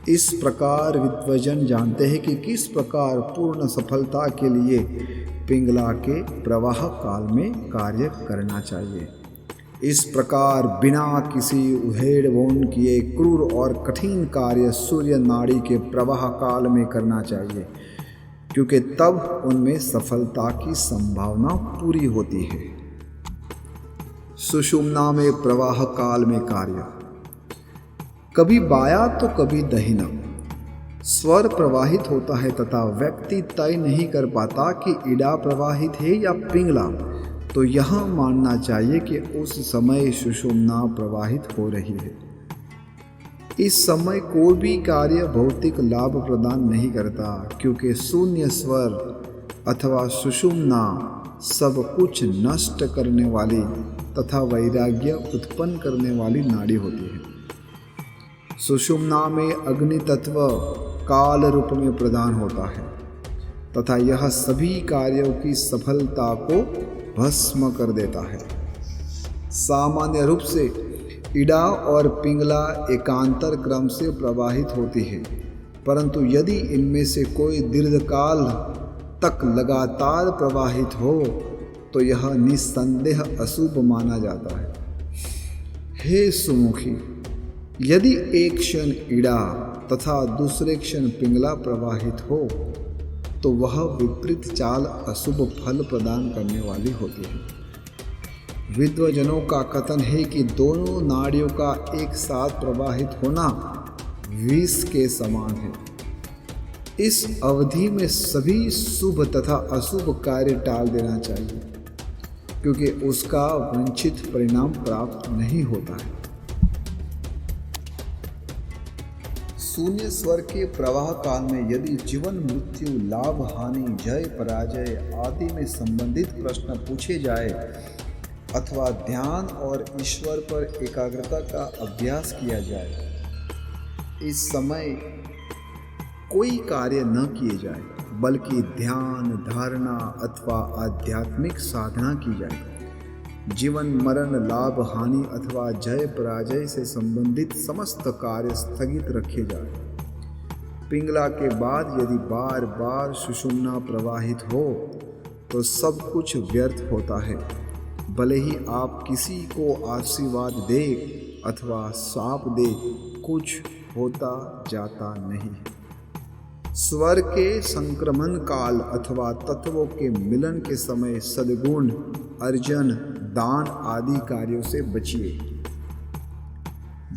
S1: इस प्रकार विद्वजन जानते हैं कि किस प्रकार पूर्ण सफलता के लिए पिंगला के प्रवाह काल में कार्य करना चाहिए। इस प्रकार बिना किसी उधेड़-बुन किए क्रूर और कठिन कार्य सूर्य नाड़ी के प्रवाह काल में करना चाहिए, क्योंकि तब उनमें सफलता की संभावना पूरी होती है। सुषुम्ना में प्रवाह काल में कार्य। कभी बायां तो कभी दाहिना स्वर प्रवाहित होता है तथा व्यक्ति तय नहीं कर पाता कि इड़ा प्रवाहित है या पिंगला, तो यह मानना चाहिए कि उस समय सुषुम्ना प्रवाहित हो रही है। इस समय कोई भी कार्य भौतिक लाभ प्रदान नहीं करता, क्योंकि शून्य स्वर अथवा सुषुम्ना सब कुछ नष्ट करने वाली तथा वैराग्य उत्पन्न करने वाली नाड़ी होती है। सुषुम्ना में अग्नि तत्व काल रूप में प्रदान होता है तथा यह सभी कार्यों की सफलता को भस्म कर देता है। सामान्य रूप से इड़ा और पिंगला एकांतर क्रम से प्रवाहित होती है, परंतु यदि इनमें से कोई दीर्घकाल तक लगातार प्रवाहित हो तो यह निस्संदेह अशुभ माना जाता है। हे सुमुखी, यदि एक क्षण इड़ा तथा दूसरे क्षण पिंगला प्रवाहित हो तो वह विपरीत चाल अशुभ फल प्रदान करने वाली होती है। विद्वजनों का कथन है कि दोनों नाड़ियों का एक साथ प्रवाहित होना विष के समान है। इस अवधि में सभी शुभ तथा अशुभ कार्य टाल देना चाहिए, क्योंकि उसका वांछित परिणाम प्राप्त नहीं होता है। शून्य स्वर के प्रवाह काल में यदि जीवन मृत्यु, लाभ हानि, जय पराजय आदि में संबंधित प्रश्न पूछे जाए अथवा ध्यान और ईश्वर पर एकाग्रता का अभ्यास किया जाए, इस समय कोई कार्य न किए जाए, बल्कि ध्यान, धारणा अथवा आध्यात्मिक साधना की जाए। जीवन मरण, लाभ हानि अथवा जय पराजय से संबंधित समस्त कार्य स्थगित रखे जाए। पिंगला के बाद यदि बार बार सुषुम्ना प्रवाहित हो तो सब कुछ व्यर्थ होता है। भले ही आप किसी को आशीर्वाद दे अथवा शाप दे, कुछ होता जाता नहीं। स्वर के संक्रमण काल अथवा तत्वों के मिलन के समय सद्गुण अर्जन, दान आदि कार्यों से बचिए।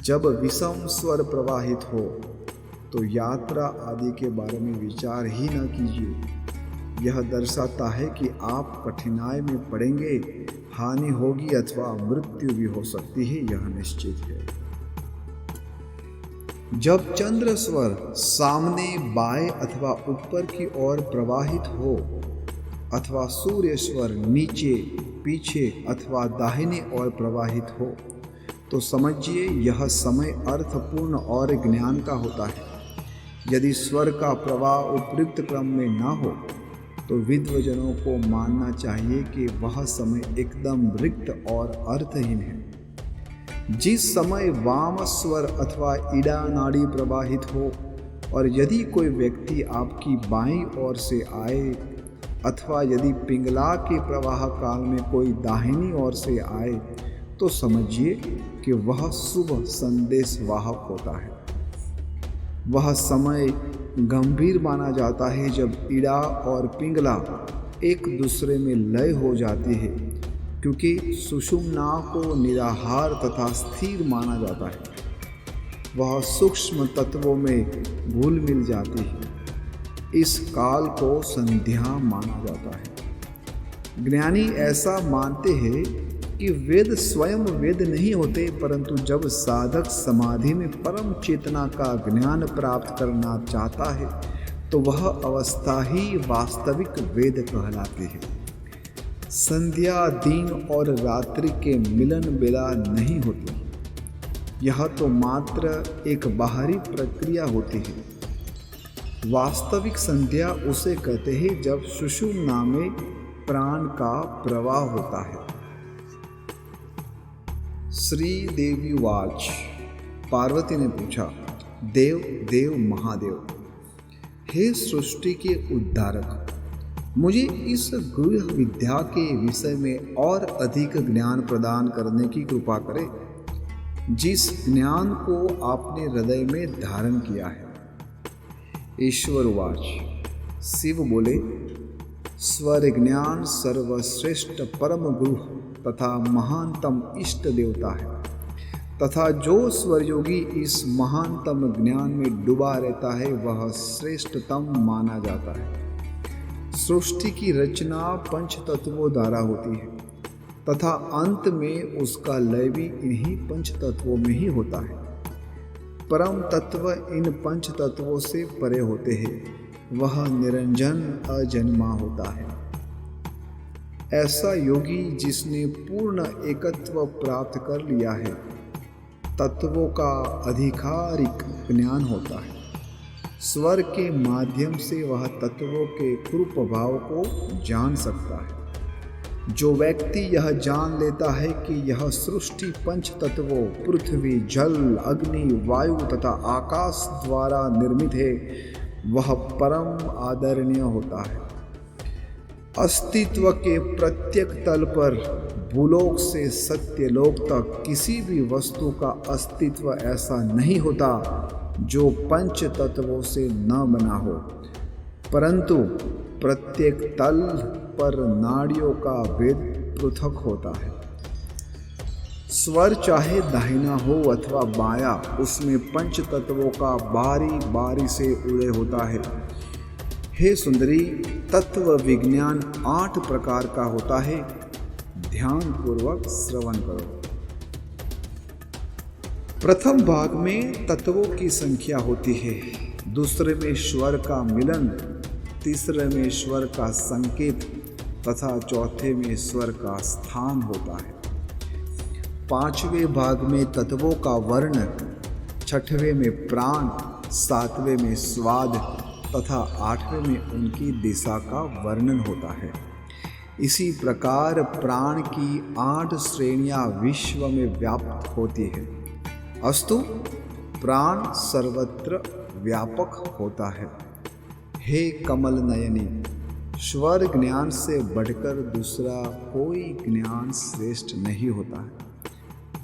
S1: जब विषम स्वर प्रवाहित हो तो यात्रा आदि के बारे में विचार ही न कीजिए। यह दर्शाता है कि आप कठिनाई में पड़ेंगे, हानि होगी अथवा मृत्यु भी हो सकती है, यह निश्चित है। जब चंद्र स्वर सामने, बाएं अथवा ऊपर की ओर प्रवाहित हो अथवा सूर्य स्वर नीचे, पीछे अथवा दाहिने ओर प्रवाहित हो तो समझिए यह समय अर्थपूर्ण और ज्ञान का होता है। यदि स्वर का प्रवाह उपयुक्त क्रम में न हो तो विद्वजनों को मानना चाहिए कि वह समय एकदम रिक्त और अर्थहीन है। जिस समय वाम स्वर अथवा इड़ा नाड़ी प्रवाहित हो और यदि कोई व्यक्ति आपकी बाईं ओर से आए अथवा यदि पिंगला के प्रवाह काल में कोई दाहिनी ओर से आए तो समझिए कि वह शुभ संदेश वाहक होता है। वह समय गंभीर माना जाता है जब इड़ा और पिंगला एक दूसरे में लय हो जाती है, क्योंकि सुषुम्ना को निराहार तथा स्थिर माना जाता है। वह सूक्ष्म तत्वों में घुल मिल जाती है। इस काल को संध्या माना जाता है। ज्ञानी ऐसा मानते हैं कि वेद स्वयं वेद नहीं होते, परंतु जब साधक समाधि में परम चेतना का ज्ञान प्राप्त करना चाहता है तो वह अवस्था ही वास्तविक वेद कहलाती है। संध्या दिन और रात्रि के मिलन बेला नहीं होती। यह तो मात्र एक बाहरी प्रक्रिया होती है। वास्तविक संध्या उसे कहते हैं जब सुषुम्ना में प्राण का प्रवाह होता है। श्री देवी वाच। पार्वती ने पूछा, देव देव महादेव, हे सृष्टि के उद्धारक, मुझे इस गृह विद्या के विषय में और अधिक ज्ञान प्रदान करने की कृपा करें, जिस ज्ञान को आपने हृदय में धारण किया है। ईश्वर वाच। शिव बोले, स्वर ज्ञान सर्वश्रेष्ठ परम गुरु तथा महानतम इष्ट देवता है, तथा जो स्वर योगी इस महानतम ज्ञान में डूबा रहता है वह श्रेष्ठतम माना जाता है। सृष्टि की रचना पंच तत्वों द्वारा होती है तथा अंत में उसका लय भी इन्हीं पंच तत्वों में ही होता है। परम तत्व इन पंच तत्वों से परे होते हैं, वह निरंजन अजन्मा होता है। ऐसा योगी जिसने पूर्ण एकत्व प्राप्त कर लिया है, तत्वों का आधिकारिक ज्ञान होता है। स्वर के माध्यम से वह तत्वों के कुरूप भाव को जान सकता है। जो व्यक्ति यह जान लेता है कि यह सृष्टि पंच तत्वों पृथ्वी, जल, अग्नि, वायु तथा आकाश द्वारा निर्मित है, वह परम आदरणीय होता है। अस्तित्व के प्रत्येक तल पर भूलोक से सत्यलोक तक किसी भी वस्तु का अस्तित्व ऐसा नहीं होता जो पंच तत्वों से न बना हो, परंतु प्रत्येक तल पर नाड़ियों का भेद पृथक होता है। स्वर चाहे दाहिना हो अथवा बायां, उसमें पंच तत्वों का बारी बारी से उदय होता है। हे सुंदरी, तत्व विज्ञान 8 प्रकार का होता है। ध्यान पूर्वक श्रवण करो। प्रथम भाग में तत्वों की संख्या होती है, दूसरे में स्वर का मिलन, तीसरे में स्वर का संकेत तथा चौथे में स्वर का स्थान होता है। पांचवें भाग में तत्वों का वर्ण, छठवें में प्राण, सातवें में स्वाद, तथा 8वें में उनकी दिशा का वर्णन होता है। इसी प्रकार प्राण की 8 श्रेणियां विश्व में व्याप्त होती है। अस्तु प्राण सर्वत्र व्यापक होता है। हे कमल नयनी, स्वर ज्ञान से बढ़कर दूसरा कोई ज्ञान श्रेष्ठ नहीं होता है।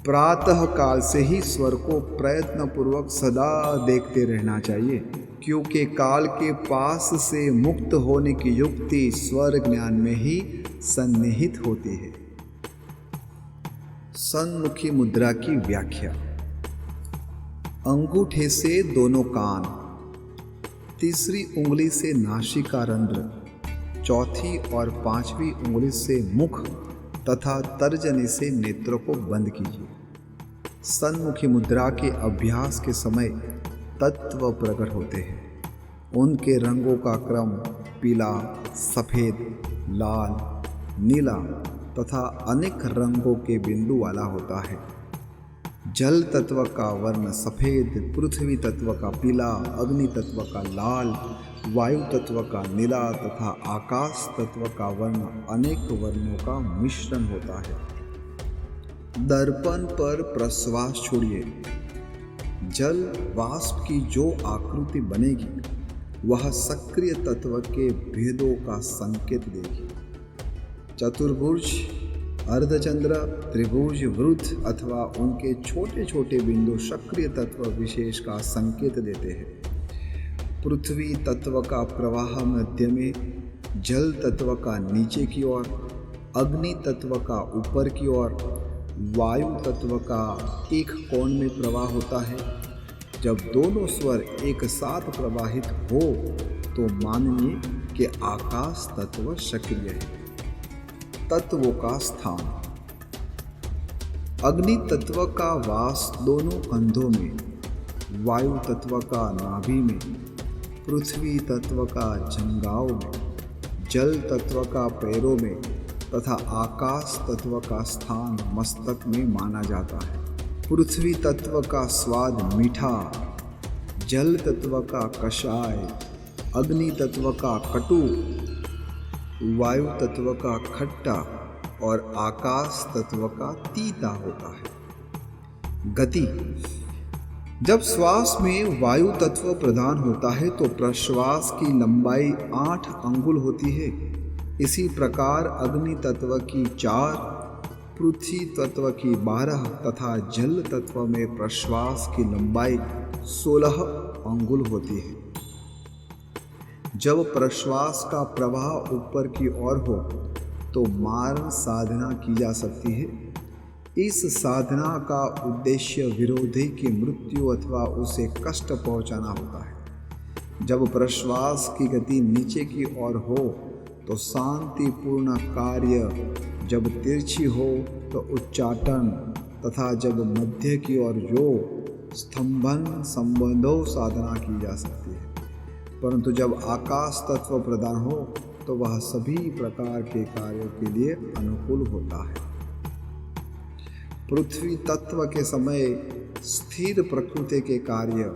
S1: प्रातः काल से ही स्वर को प्रयत्न पूर्वक सदा देखते रहना चाहिए, क्योंकि काल के पास से मुक्त होने की युक्ति स्वर ज्ञान में ही सन्निहित होती है। सन्मुखी मुद्रा की व्याख्या। अंगूठे से दोनों कान, तीसरी उंगली से नासिका रंध्र, चौथी और 5वीं उंगली से मुख तथा तर्जनी से नेत्रों को बंद कीजिए। सन्मुखी मुद्रा के अभ्यास के समय तत्व प्रकट होते हैं। उनके रंगों का क्रम पीला, सफ़ेद, लाल, नीला तथा अनेक रंगों के बिंदु वाला होता है। जल तत्व का वर्ण सफ़ेद, पृथ्वी तत्व का पीला, अग्नि तत्व का लाल, वायु तत्व का नीला तथा आकाश तत्व का वर्ण अनेक वर्णों का मिश्रण होता है। दर्पण पर प्रश्वास छोड़िए। जल वाष्प की जो आकृति बनेगी वह सक्रिय तत्व के भेदों का संकेत देगी। चतुर्भुज, अर्धचंद्र, त्रिभुज, वृत्त अथवा उनके छोटे छोटे बिंदु सक्रिय तत्व विशेष का संकेत देते हैं। पृथ्वी तत्व का प्रवाह मध्य में, जल तत्व का नीचे की ओर, अग्नि तत्व का ऊपर की ओर, वायु तत्व का एक कोण में प्रवाह होता है। जब दोनों स्वर एक साथ प्रवाहित हो तो मानिए कि आकाश तत्व सक्रिय है। तत्वों का स्थान। अग्नि तत्व का वास दोनों कंधों में, वायु तत्व का नाभि में, पृथ्वी तत्व का जंघाओं में, जल तत्व का पैरों में तथा आकाश तत्व का स्थान मस्तक में माना जाता है। पृथ्वी तत्व का स्वाद मीठा, जल तत्व का कषाय, अग्नि तत्व का कटु, वायु तत्व का खट्टा और आकाश तत्व का तीता होता है। गति। जब श्वास में वायु तत्व प्रधान होता है तो प्रश्वास की लंबाई 8 अंगुल होती है। इसी प्रकार अग्नि तत्व की 4, पृथ्वी तत्व की 12 तथा जल तत्व में प्रश्वास की लंबाई 16 अंगुल होती है। जब प्रश्वास का प्रवाह ऊपर की ओर हो तो मारण साधना की जा सकती है। इस साधना का उद्देश्य विरोधी की मृत्यु अथवा उसे कष्ट पहुंचाना होता है। जब प्रश्वास की गति नीचे की ओर हो तो शांतिपूर्ण कार्य, जब तिरछी हो तो उच्चाटन तथा जब मध्य की ओर जो स्तंभन संबंधों साधना की जा सकती है। परंतु जब आकाश तत्व प्रदान हो तो वह सभी प्रकार के कार्यों के लिए अनुकूल होता है। पृथ्वी तत्व के समय स्थिर प्रकृति के कार्य,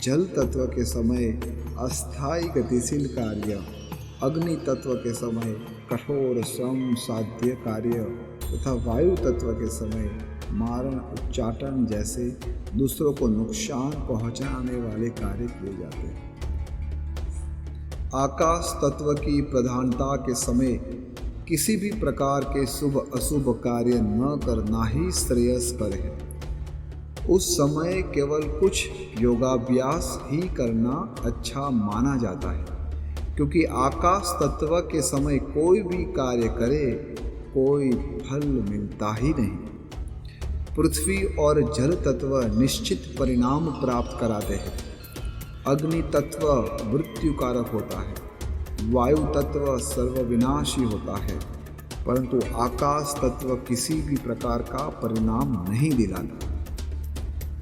S1: जल तत्व के समय अस्थायी गतिशील कार्य, अग्नि तत्व के समय कठोर श्रम साध्य कार्य तथा वायु तत्व के समय मारण, उच्चाटन जैसे दूसरों को नुकसान पहुंचाने वाले कार्य किए जाते हैं। आकाश तत्व की प्रधानता के समय किसी भी प्रकार के शुभ अशुभ कार्य न करना ही श्रेयस्कर है। उस समय केवल कुछ योगाभ्यास ही करना अच्छा माना जाता है, क्योंकि आकाश तत्व के समय कोई भी कार्य करे कोई फल मिलता ही नहीं। पृथ्वी और जल तत्व निश्चित परिणाम प्राप्त कराते हैं। अग्नि तत्व मृत्युकारक होता है, वायु तत्व सर्वविनाशी होता है, परंतु आकाश तत्व किसी भी प्रकार का परिणाम नहीं दिलाता।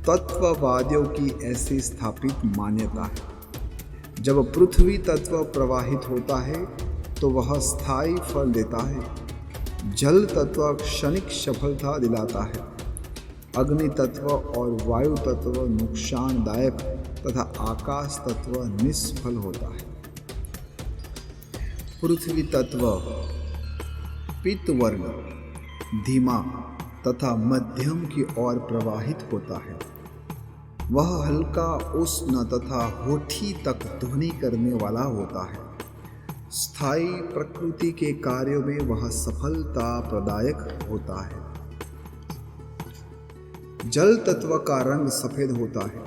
S1: तत्ववादियों की ऐसी स्थापित मान्यता है। जब पृथ्वी तत्व प्रवाहित होता है तो वह स्थायी फल देता है। जल तत्व क्षणिक सफलता दिलाता है। अग्नि तत्व और वायु तत्व नुकसानदायक तथा आकाश तत्व निष्फल होता है। पृथ्वी तत्व पीत वर्ण, धीमा तथा मध्यम की ओर प्रवाहित होता है। वह हल्का उष्ण तथा होठी तक ध्वनि करने वाला होता है। स्थायी प्रकृति के कार्यों में वह सफलता प्रदायक होता है। जल तत्व का रंग सफेद होता है।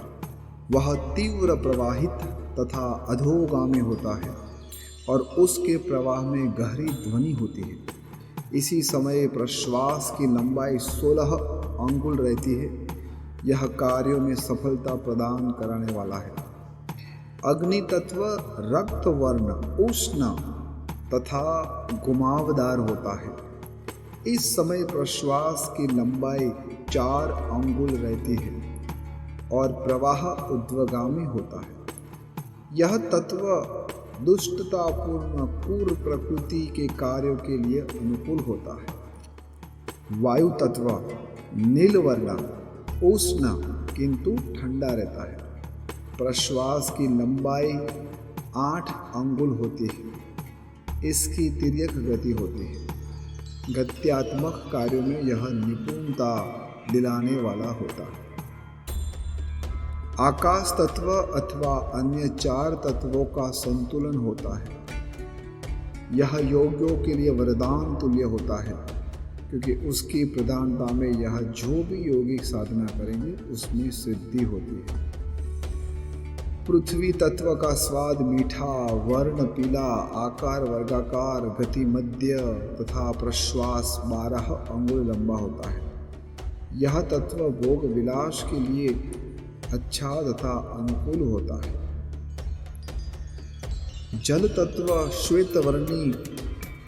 S1: वह तीव्र प्रवाहित तथा अधोगामी होता है और उसके प्रवाह में गहरी ध्वनि होती है। इसी समय प्रश्वास की लंबाई 16 अंगुल रहती है। यह कार्यों में सफलता प्रदान करने वाला है। अग्नि तत्व रक्त वर्ण, उष्ण तथा घुमावदार होता है। इस समय प्रश्वास की लंबाई 4 अंगुल रहती है और प्रवाह ऊर्ध्वगामी होता है। यह तत्व दुष्टतापूर्ण क्रूर प्रकृति के कार्यों के लिए अनुकूल होता है। वायु तत्व नीलवर्ण, उष्ण किंतु ठंडा रहता है। प्रश्वास की लंबाई 8 अंगुल होती है। इसकी तिर्यक गति होती है। गत्यात्मक कार्यों में यह निपुणता दिलाने वाला होता है। आकाश तत्व अथवा अन्य 4 तत्वों का संतुलन होता है। यह योगियों के लिए वरदान तुल्य होता है, क्योंकि उसकी प्रधानता में यह जो भी योगिक साधना करेंगे उसमें सिद्धि होती है। पृथ्वी तत्व का स्वाद मीठा, वर्ण पीला, आकार वर्गाकार, गति मध्य तथा प्रश्वास 12 अंगुल लंबा होता है। यह तत्व भोग विलास के लिए अच्छा तथा अनुकूल होता है। जल तत्व श्वेतवर्णी,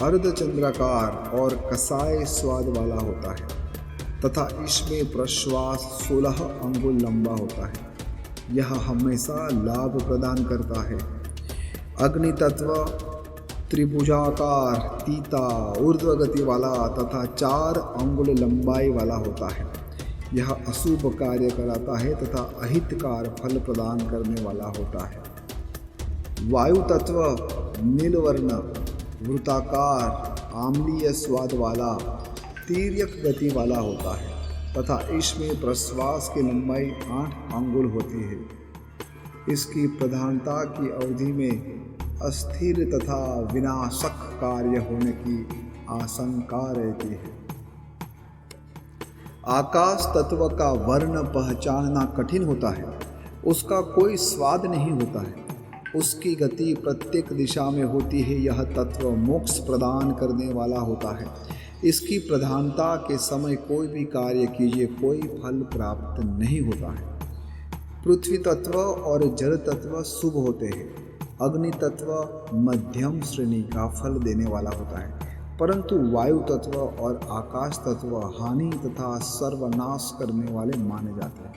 S1: अर्धचंद्राकार और कसाय स्वाद वाला होता है तथा इसमें प्रश्वास 16 अंगुल लंबा होता है। यह हमेशा लाभ प्रदान करता है। अग्नि तत्व त्रिभुजाकार, तीता, ऊर्ध्वगति वाला तथा 4 अंगुल लंबाई वाला होता है। यह अशुभ कार्य कराता है तथा अहितकार फल प्रदान करने वाला होता है। वायु तत्व नीलवर्ण, वृत्ताकार, आम्लीय स्वाद वाला, तिर्यक गति वाला होता है तथा इसमें प्रश्वास की लंबाई 8 अंगुल होती है। इसकी प्रधानता की अवधि में अस्थिर तथा विनाशक कार्य होने की आशंका रहती है। आकाश तत्व का वर्ण पहचानना कठिन होता है। उसका कोई स्वाद नहीं होता है। उसकी गति प्रत्येक दिशा में होती है। यह तत्व मोक्ष प्रदान करने वाला होता है। इसकी प्रधानता के समय कोई भी कार्य कीजिए, कोई फल प्राप्त नहीं होता है। पृथ्वी तत्व और जल तत्व शुभ होते हैं। अग्नि तत्व मध्यम श्रेणी का फल देने वाला होता है, परंतु वायु तत्व और आकाश तत्व हानि तथा सर्वनाश करने वाले माने जाते हैं।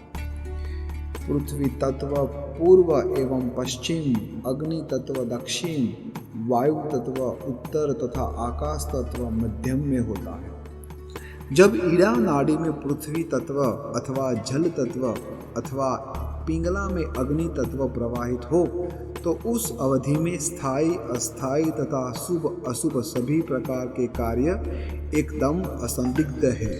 S1: पृथ्वी तत्व पूर्व एवं पश्चिम, अग्नि तत्व दक्षिण, वायु तत्व उत्तर तथा आकाश तत्व मध्यम में होता है। जब ईड़ा नाड़ी में पृथ्वी तत्व अथवा जल तत्व अथवा पिंगला में अग्नि तत्व प्रवाहित हो तो उस अवधि में स्थायी, अस्थायी तथा शुभ अशुभ सभी प्रकार के कार्य एकदम असंदिग्ध है।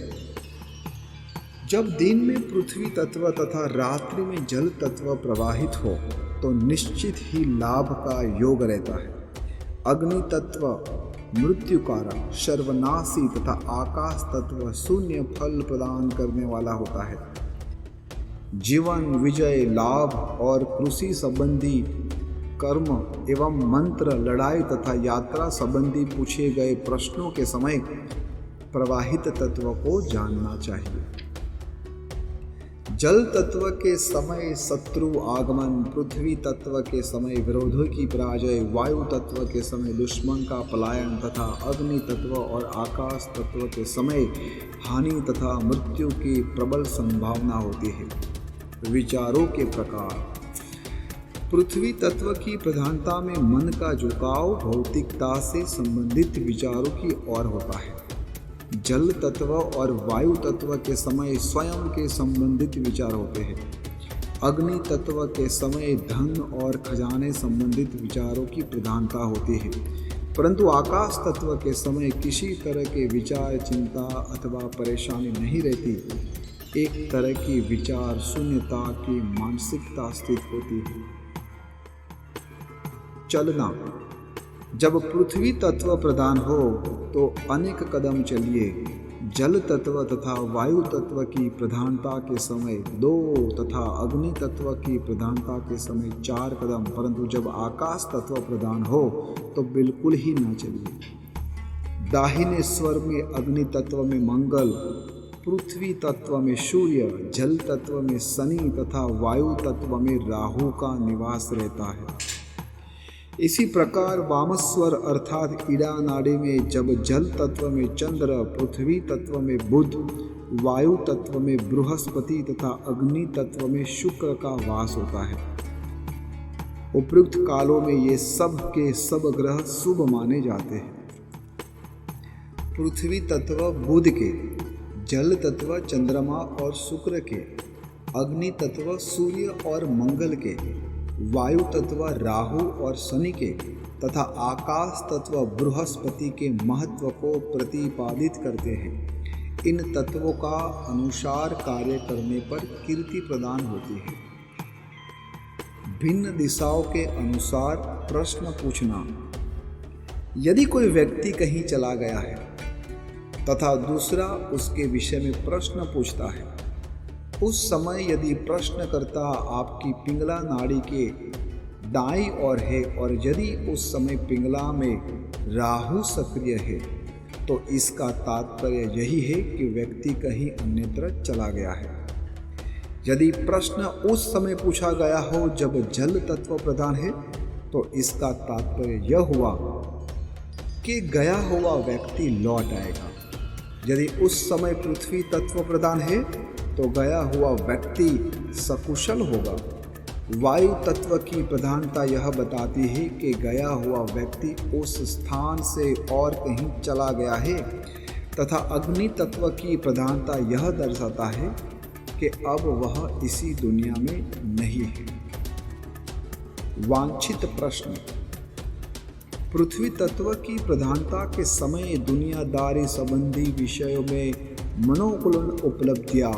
S1: जब दिन में पृथ्वी तत्व तथा रात्रि में जल तत्व प्रवाहित हो तो निश्चित ही लाभ का योग रहता है। अग्नि तत्व मृत्युकारक, सर्वनाशी तथा आकाश तत्व शून्य फल प्रदान करने वाला होता है। जीवन, विजय, लाभ और कृषि संबंधी कर्म एवं मंत्र, लड़ाई तथा यात्रा संबंधी पूछे गए प्रश्नों के समय प्रवाहित तत्व को जानना चाहिए। जल तत्व के समय शत्रु आगमन, पृथ्वी तत्व के समय विरोधों की पराजय, वायु तत्व के समय दुश्मन का पलायन तथा अग्नि तत्व और आकाश तत्व के समय हानि तथा मृत्यु की प्रबल संभावना होती है। विचारों के प्रकार। पृथ्वी तत्व की प्रधानता में मन का झुकाव भौतिकता से संबंधित विचारों की ओर होता है। जल तत्व और वायु तत्व के समय स्वयं के संबंधित विचार होते हैं। अग्नि तत्व के समय धन और खजाने संबंधित विचारों की प्रधानता होती है, परंतु आकाश तत्व के समय किसी तरह के विचार, चिंता अथवा परेशानी नहीं रहती। एक तरह की विचार शून्यता की मानसिकता स्थित होती है। चलना। जब पृथ्वी तत्व प्रधान हो तो अनेक कदम चलिए। जल तत्व तथा वायु तत्व की प्रधानता के समय 2 तथा अग्नि तत्व की प्रधानता के समय 4 कदम, परंतु जब आकाश तत्व प्रधान हो तो बिल्कुल ही न चलिए। दाहिने स्वर में अग्नि तत्व में मंगल, पृथ्वी तत्व में सूर्य, जल तत्व में शनि तथा वायु तत्व में राहु का निवास रहता है। इसी प्रकार वामस्वर अर्थात ईड़ा नाड़ी में जब जल तत्व में चंद्र, पृथ्वी तत्व में बुध, वायु तत्व में बृहस्पति तथा अग्नि तत्व में शुक्र का वास होता है। उपयुक्त कालों में ये सब के सब ग्रह शुभ माने जाते हैं। पृथ्वी तत्व बुध के, जल तत्व चंद्रमा और शुक्र के, अग्नि तत्व सूर्य और मंगल के, वायु तत्व राहु और शनि के तथा आकाश तत्व बृहस्पति के महत्व को प्रतिपादित करते हैं। इन तत्वों का अनुसार कार्य करने पर कीर्ति प्रदान होती है। भिन्न दिशाओं के अनुसार प्रश्न पूछना। यदि कोई व्यक्ति कहीं चला गया है तथा दूसरा उसके विषय में प्रश्न पूछता है, उस समय यदि प्रश्नकर्ता आपकी पिंगला नाड़ी के दाईं ओर है और यदि उस समय पिंगला में राहु सक्रिय है तो इसका तात्पर्य यही है कि व्यक्ति कहीं अन्यत्र चला गया है। यदि प्रश्न उस समय पूछा गया हो जब जल तत्व प्रधान है तो इसका तात्पर्य यह हुआ कि गया हुआ व्यक्ति लौट आएगा। यदि उस समय पृथ्वी तत्व प्रधान है तो गया हुआ व्यक्ति सकुशल होगा। वायु तत्व की प्रधानता यह बताती है कि गया हुआ व्यक्ति उस स्थान से और कहीं चला गया है तथा अग्नि तत्व की प्रधानता यह दर्शाता है कि अब वह इसी दुनिया में नहीं है। वांछित प्रश्न। पृथ्वी तत्व की प्रधानता के समय दुनियादारी संबंधी विषयों में मनोकुलन उपलब्धियां,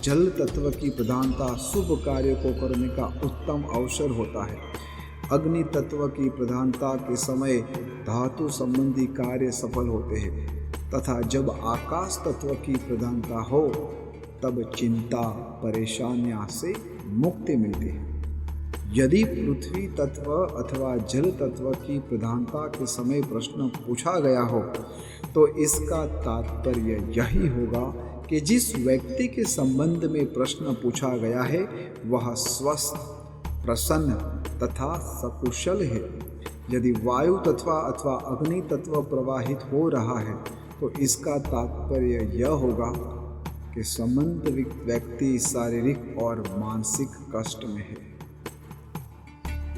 S1: जल तत्व की प्रधानता शुभ कार्य को करने का उत्तम अवसर होता है। अग्नि तत्व की प्रधानता के समय धातु संबंधी कार्य सफल होते हैं तथा जब आकाश तत्व की प्रधानता हो तब चिंता परेशानियां से मुक्ति मिलती है। यदि पृथ्वी तत्व अथवा जल तत्व की प्रधानता के समय प्रश्न पूछा गया हो तो इसका तात्पर्य यही होगा कि जिस व्यक्ति के संबंध में प्रश्न पूछा गया है वह स्वस्थ, प्रसन्न तथा सकुशल है। यदि वायु तत्व अथवा अग्नि तत्व प्रवाहित हो रहा है तो इसका तात्पर्य यह होगा कि संबंधित व्यक्ति शारीरिक और मानसिक कष्ट में है।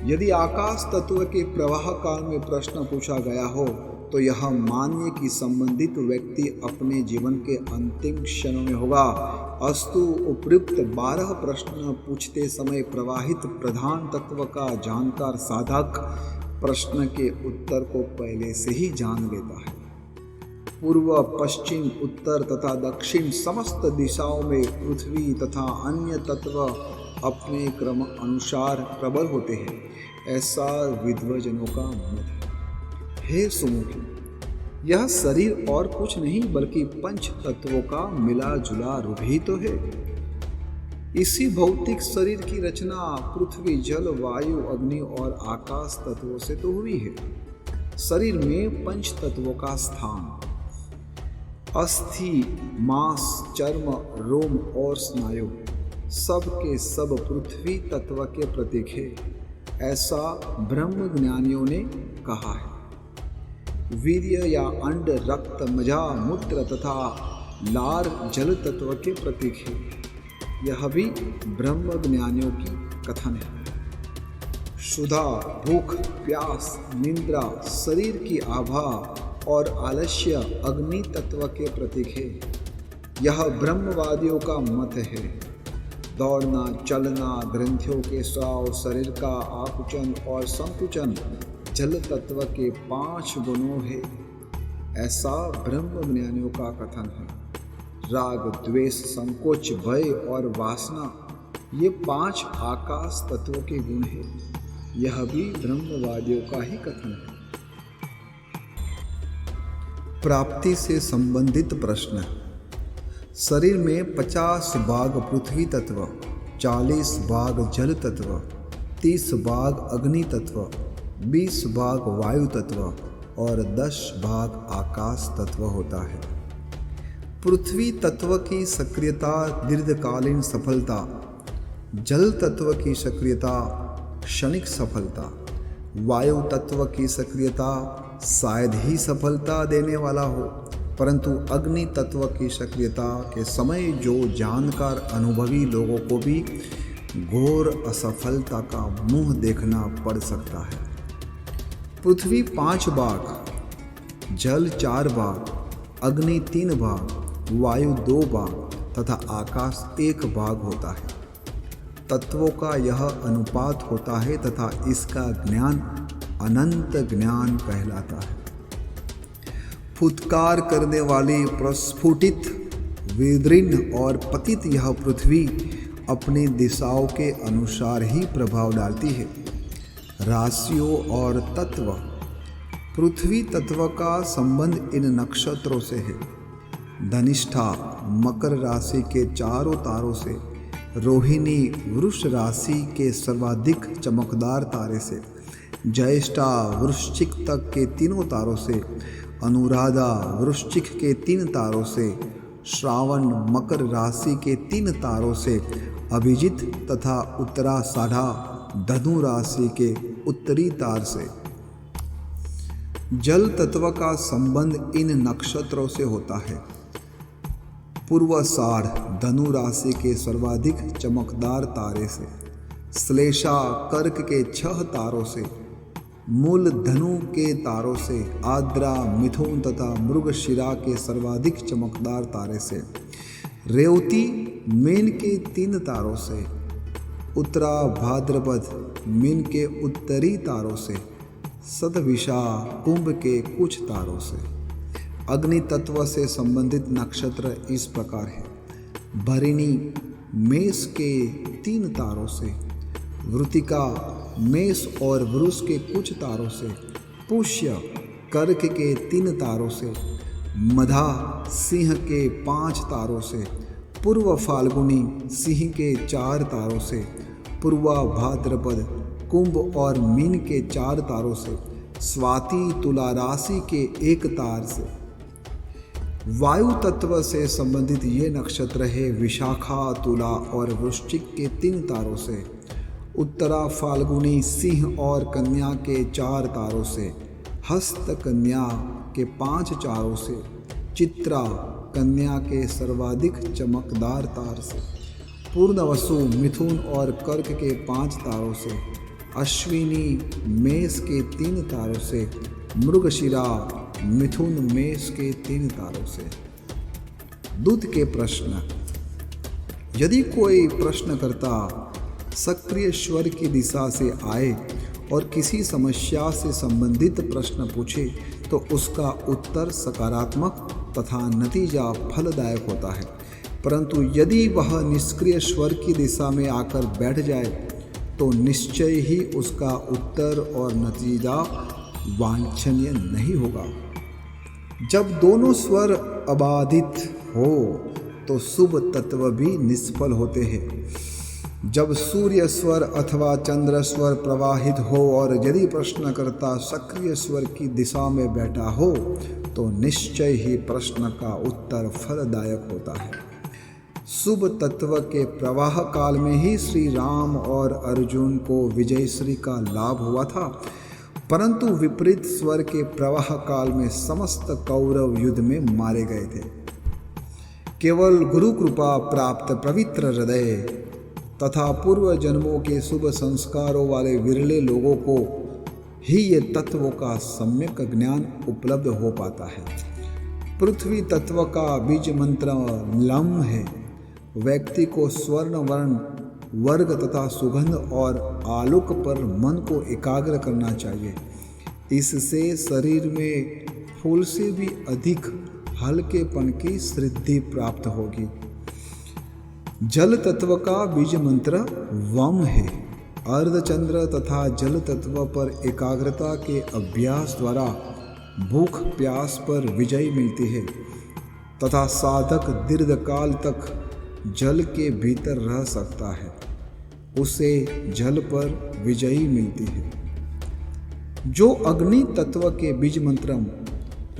S1: यदि आकाश तत्व के प्रवाह काल में प्रश्न पूछा गया हो तो यह मानिए कि संबंधित व्यक्ति अपने जीवन के अंतिम क्षणों में होगा। अस्तु उपयुक्त 12 प्रश्न पूछते समय प्रवाहित प्रधान तत्व का जानकार साधक प्रश्न के उत्तर को पहले से ही जान लेता है। पूर्व, पश्चिम, उत्तर तथा दक्षिण समस्त दिशाओं में पृथ्वी तथा अन्य तत्व अपने क्रम अनुसार प्रबल होते हैं, ऐसा विद्वजनों का मत है। हे सुमुखी, यह शरीर और कुछ नहीं बल्कि पंच तत्वों का मिला जुला रूप ही तो है। इसी भौतिक शरीर की रचना पृथ्वी, जल, वायु, अग्नि और आकाश तत्वों से तो हुई है। शरीर में पंच तत्वों का स्थान अस्थि, मांस, चर्म, रोम और स्नायु सब के सब पृथ्वी तत्व के प्रतीक है, ऐसा ब्रह्म ज्ञानियों ने कहा है। वीर्य या अंड, रक्त, मज्जा, मूत्र तथा लार जल तत्व के प्रतीक है। यह भी ब्रह्म ज्ञानियों की कथन है। क्षुधा, भूख, प्यास, निद्रा, शरीर की आभा और आलस्य अग्नि तत्व के प्रतीक है। यह ब्रह्मवादियों का मत है। दौड़ना, चलना, ग्रंथियों के स्राव, शरीर का आकुचन और संकुचन जल तत्व के 5 गुणों है, ऐसा ब्रह्म ज्ञानियों का कथन है। राग, द्वेष, संकोच, भय और वासना ये 5 आकाश तत्वों के गुण हैं। यह भी ब्रह्मवादियों का ही कथन है। प्राप्ति से संबंधित प्रश्न। शरीर में 50 भाग पृथ्वी तत्व, 40 भाग जल तत्व, 30 भाग अग्नि तत्व, 20 भाग वायु तत्व और 10 भाग आकाश तत्व होता है। पृथ्वी तत्व की सक्रियता दीर्घकालीन सफलता, जल तत्व की सक्रियता क्षणिक सफलता, वायु तत्व की सक्रियता शायद ही सफलता देने वाला हो, परंतु अग्नि तत्व की सक्रियता के समय जो जानकार अनुभवी लोगों को भी घोर असफलता का मुंह देखना पड़ सकता है। पृथ्वी 5 भाग, जल 4 भाग, अग्नि 3 भाग, वायु 2 भाग तथा आकाश 1 भाग होता है। तत्वों का यह अनुपात होता है तथा इसका ज्ञान अनंत ज्ञान कहलाता है। फुत्कार करने वाली, प्रस्फुटित, विदीर्ण और पतित यह पृथ्वी अपनी दिशाओं के अनुसार ही प्रभाव डालती है। राशियों और तत्व। पृथ्वी तत्व का संबंध इन नक्षत्रों से है। धनिष्ठा मकर राशि के चारों तारों से, रोहिणी वृष राशि के सर्वाधिक चमकदार तारे से, ज्येष्ठा वृश्चिक तक के 3 तारों से, अनुराधा वृश्चिक के 3 तारों से, श्रावण मकर राशि के 3 तारों से, अभिजित तथा उत्तराषाढ़ा धनु राशि के उत्तरी तार से। जल तत्व का संबंध इन नक्षत्रों से होता है। पूर्वाषाढ़ धनु राशि के सर्वाधिक चमकदार तारे से, श्लेषा कर्क के 6 तारों से, मूल धनु के तारों से, आद्रा मिथुन तथा मृगशिरा के सर्वाधिक चमकदार तारे से, रेवती मीन के 3 तारों से, उत्तरा भाद्रपद मीन के उत्तरी तारों से, शतभिषा कुंभ के कुछ तारों से। अग्नि तत्व से संबंधित नक्षत्र इस प्रकार है। भरिणी मेष के 3 तारों से, वृतिका मेष और वृष के कुछ तारों से, पुष्य कर्क के 3 तारों से, मधा सिंह के 5 तारों से, पूर्व फाल्गुनी सिंह के 4 तारों से, पूर्वा भाद्रपद कुंभ और मीन के 4 तारों से, स्वाति तुला राशि के 1 तार से। वायु तत्व से संबंधित ये नक्षत्र है। विशाखा तुला और वृश्चिक के 3 तारों से, उत्तरा फाल्गुनी सिंह और कन्या के 4 तारों से, हस्त कन्या के 5 तारों से, चित्रा कन्या के सर्वाधिक चमकदार तार से, पूर्णवसु मिथुन और कर्क के 5 तारों से, अश्विनी मेष के 3 तारों से, मृगशिरा मिथुन मेष के 3 तारों से। दूत के प्रश्न। यदि कोई प्रश्नकर्ता सक्रिय स्वर की दिशा से आए और किसी समस्या से संबंधित प्रश्न पूछे तो उसका उत्तर सकारात्मक तथा नतीजा फलदायक होता है, परंतु यदि वह निष्क्रिय स्वर की दिशा में आकर बैठ जाए तो निश्चय ही उसका उत्तर और नतीजा वांछनीय नहीं होगा। जब दोनों स्वर अबाधित हो तो शुभ तत्व भी निष्फल होते हैं। जब सूर्य स्वर अथवा चंद्र स्वर प्रवाहित हो और यदि प्रश्नकर्ता सक्रिय स्वर की दिशा में बैठा हो तो निश्चय ही प्रश्न का उत्तर फलदायक होता है। शुभ तत्व के प्रवाह काल में ही श्री राम और अर्जुन को विजयश्री का लाभ हुआ था, परंतु विपरीत स्वर के प्रवाह काल में समस्त कौरव युद्ध में मारे गए थे। केवल गुरु कृपा प्राप्त पवित्र हृदय तथा पूर्व जन्मों के शुभ संस्कारों वाले विरले लोगों को ही ये तत्वों का सम्यक ज्ञान उपलब्ध हो पाता है। पृथ्वी तत्व का बीज मंत्र लम है। व्यक्ति को स्वर्ण वर्ण वर्ग तथा सुगंध और आलोक पर मन को एकाग्र करना चाहिए। इससे शरीर में फूल से भी अधिक हल्केपन की सिद्धि प्राप्त होगी। जल तत्व का बीज मंत्र वम है। अर्धचंद्र तथा जल तत्व पर एकाग्रता के अभ्यास द्वारा भूख प्यास पर विजय मिलती है तथा साधक दीर्घकाल तक जल के भीतर रह सकता है, उसे जल पर विजयी मिलती है। जो अग्नि तत्व के बीज मंत्र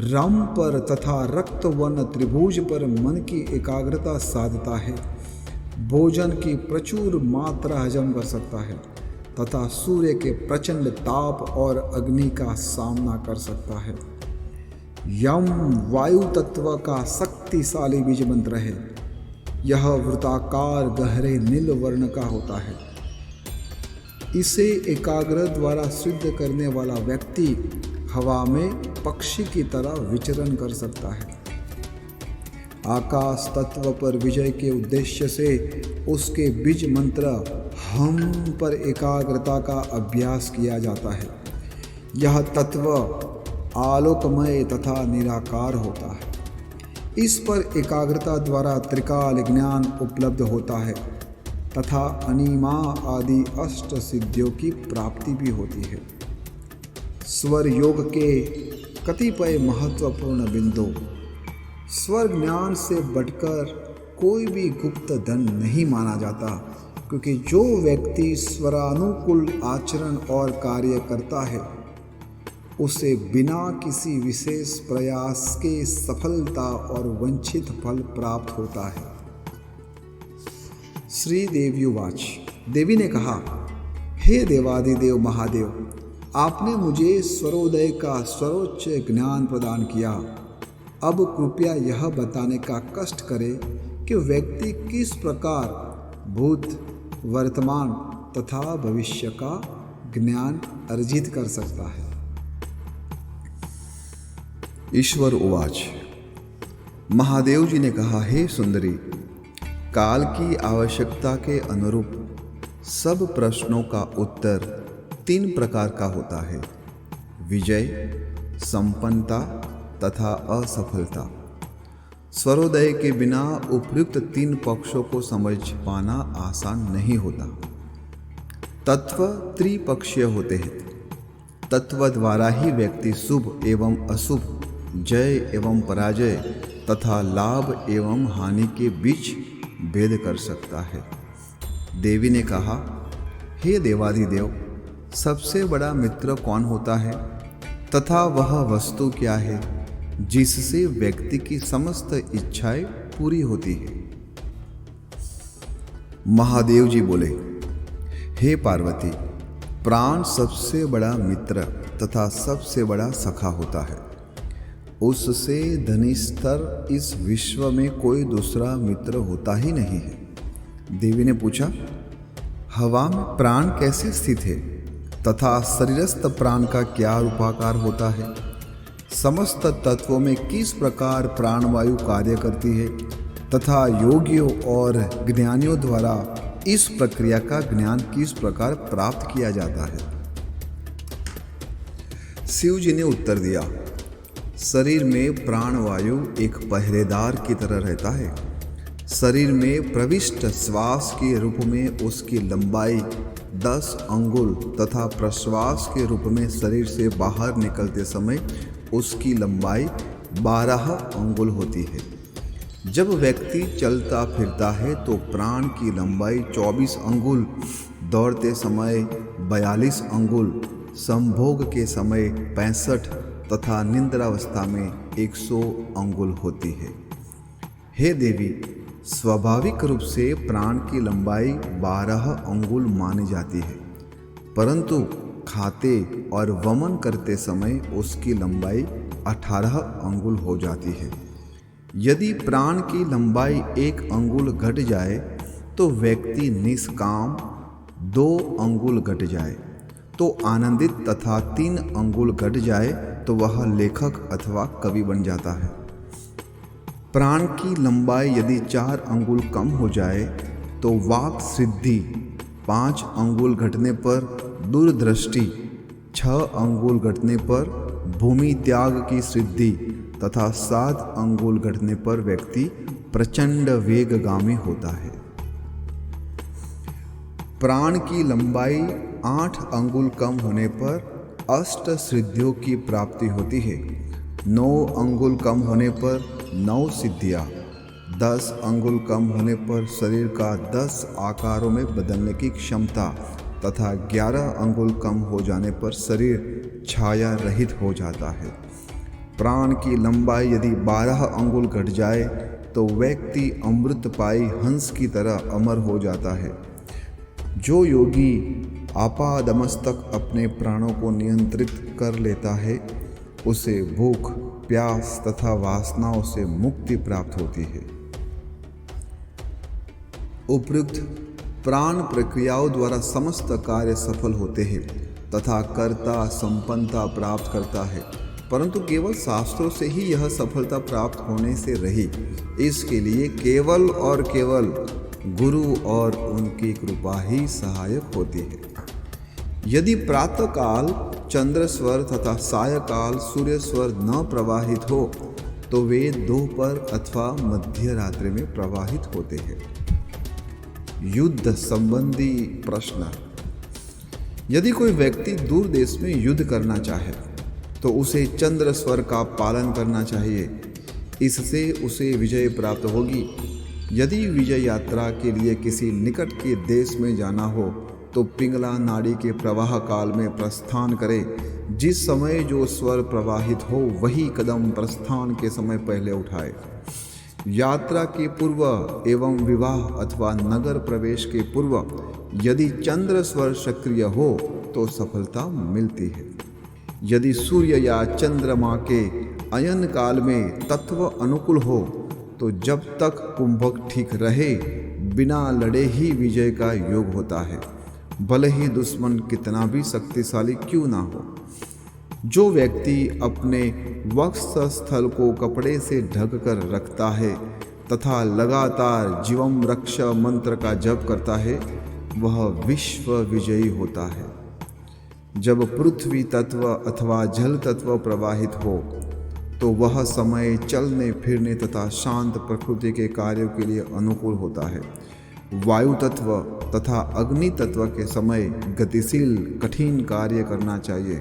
S1: रम पर तथा रक्त वर्ण त्रिभुज पर मन की एकाग्रता साधता है, भोजन की प्रचुर मात्रा हजम कर सकता है तथा सूर्य के प्रचंड ताप और अग्नि का सामना कर सकता है। यम वायु तत्व का शक्तिशाली बीज मंत्र है। यह वृत्ताकार गहरे नील वर्ण का होता है। इसे एकाग्र द्वारा सिद्ध करने वाला व्यक्ति हवा में पक्षी की तरह विचरण कर सकता है। आकाश तत्व पर विजय के उद्देश्य से उसके बीज मंत्र हम पर एकाग्रता का अभ्यास किया जाता है। यह तत्व आलोकमय तथा निराकार होता है। इस पर एकाग्रता द्वारा त्रिकाल ज्ञान उपलब्ध होता है तथा अनिमा आदि अष्ट सिद्धियों की प्राप्ति भी होती है। स्वर योग के कतिपय महत्वपूर्ण बिंदु। स्वर ज्ञान से बढ़कर कोई भी गुप्त धन नहीं माना जाता, क्योंकि जो व्यक्ति स्वरानुकूल आचरण और कार्य करता है उसे बिना किसी विशेष प्रयास के सफलता और वंचित फल प्राप्त होता है। श्री देव्युवाच। देवी ने कहा, हे देवादिदेव महादेव, आपने मुझे स्वरोदय का सर्वोच्च ज्ञान प्रदान किया। अब कृपया यह बताने का कष्ट करें कि व्यक्ति किस प्रकार भूत, वर्तमान तथा भविष्य का ज्ञान अर्जित कर सकता है। ईश्वर उवाच। महादेव जी ने कहा, हे सुंदरी, काल की आवश्यकता के अनुरूप सब प्रश्नों का उत्तर 3 प्रकार का होता है: विजय, संपन्नता तथा असफलता। स्वरोदय के बिना उपयुक्त 3 पक्षों को समझ पाना आसान नहीं होता। तत्व त्रिपक्षीय होते हैं। तत्व द्वारा ही व्यक्ति शुभ एवं अशुभ, जय एवं पराजय तथा लाभ एवं हानि के बीच भेद कर सकता है। देवी ने कहा, हे देवादिदेव, सबसे बड़ा मित्र कौन होता है तथा वह वस्तु क्या है जिससे व्यक्ति की समस्त इच्छाएं पूरी होती है? महादेव जी बोले, हे पार्वती, प्राण सबसे बड़ा मित्र तथा सबसे बड़ा सखा होता है। उससे धनिस्तर इस विश्व में कोई दूसरा मित्र होता ही नहीं है। देवी ने पूछा, हवा में प्राण कैसे स्थित है तथा शरीरस्थ प्राण का क्या रूपाकार होता है? समस्त तत्वों में किस प्रकार प्राणवायु कार्य करती है तथा योगियों और ज्ञानियों द्वारा इस प्रक्रिया का ज्ञान किस प्रकार प्राप्त किया जाता है? शिव जी ने उत्तर दिया, शरीर में प्राणवायु एक पहरेदार की तरह रहता है। शरीर में प्रविष्ट श्वास के रूप में उसकी लंबाई 10 अंगुल तथा प्रश्वास के रूप में शरीर से बाहर निकलते समय उसकी लंबाई 12 अंगुल होती है। जब व्यक्ति चलता फिरता है तो प्राण की लंबाई 24 अंगुल, दौड़ते समय 42 अंगुल, संभोग के समय 65 तथा निंद्रावस्था में 100 अंगुल होती है। हे देवी, स्वाभाविक रूप से प्राण की लंबाई 12 अंगुल मानी जाती है, परंतु खाते और वमन करते समय उसकी लंबाई 18 अंगुल हो जाती है। यदि प्राण की लंबाई 1 अंगुल घट जाए तो व्यक्ति निष्काम, 2 अंगुल घट जाए तो आनंदित तथा 3 अंगुल घट जाए तो वह लेखक अथवा कवि बन जाता है। प्राण की लंबाई यदि 4 अंगुल कम हो जाए तो वाक सिद्धि, 5 अंगुल घटने पर दूरदृष्टि, 6 अंगुल घटने पर भूमि त्याग की सिद्धि तथा 7 अंगुल घटने पर व्यक्ति प्रचंड वेगगामी होता है। प्राण की लंबाई 8 अंगुल कम होने पर अष्ट सिद्धियों की प्राप्ति होती है। 9 अंगुल कम होने पर 9 सिद्धियाँ, 10 अंगुल कम होने पर शरीर का 10 आकारों में बदलने की क्षमता तथा 11 अंगुल कम हो जाने पर शरीर छाया रहित हो जाता है। प्राण की लंबाई यदि 12 अंगुल घट जाए तो व्यक्ति अमृतपाई हंस की तरह अमर हो जाता है। जो योगी आपादमस्तक अपने प्राणों को नियंत्रित कर लेता है उसे भूख, प्यास तथा वासनाओं से मुक्ति प्राप्त होती है। उपयुक्त प्राण प्रक्रियाओं द्वारा समस्त कार्य सफल होते हैं तथा कर्ता संपन्नता प्राप्त करता है, परंतु केवल शास्त्रों से ही यह सफलता प्राप्त होने से रही। इसके लिए केवल और केवल गुरु और उनकी कृपा ही सहायक होती है। यदि प्रातःकाल चंद्र स्वर तथा सायकाल सूर्य स्वर न प्रवाहित हो तो वे दोपहर अथवा मध्य रात्रि में प्रवाहित होते हैं। युद्ध संबंधी प्रश्न। यदि कोई व्यक्ति दूर देश में युद्ध करना चाहे तो उसे चंद्र स्वर का पालन करना चाहिए, इससे उसे विजय प्राप्त होगी। यदि विजय यात्रा के लिए किसी निकट के देश में जाना हो तो पिंगला नाड़ी के प्रवाह काल में प्रस्थान करे। जिस समय जो स्वर प्रवाहित हो वही कदम प्रस्थान के समय पहले उठाए। यात्रा के पूर्व एवं विवाह अथवा नगर प्रवेश के पूर्व यदि चंद्र स्वर सक्रिय हो तो सफलता मिलती है। यदि सूर्य या चंद्रमा के अयन काल में तत्व अनुकूल हो तो जब तक कुंभक ठीक रहे बिना लड़े ही विजय का योग होता है, भले ही दुश्मन कितना भी शक्तिशाली क्यों ना हो। जो व्यक्ति अपने वक्षस्थल को कपड़े से ढक कर रखता है तथा लगातार जीवम रक्ष मंत्र का जप करता है वह विश्व विजयी होता है। जब पृथ्वी तत्व अथवा जल तत्व प्रवाहित हो तो वह समय चलने फिरने तथा शांत प्रकृति के कार्यों के लिए अनुकूल होता है। वायु तत्व तथा अग्नि तत्व के समय गतिशील कठिन कार्य करना चाहिए,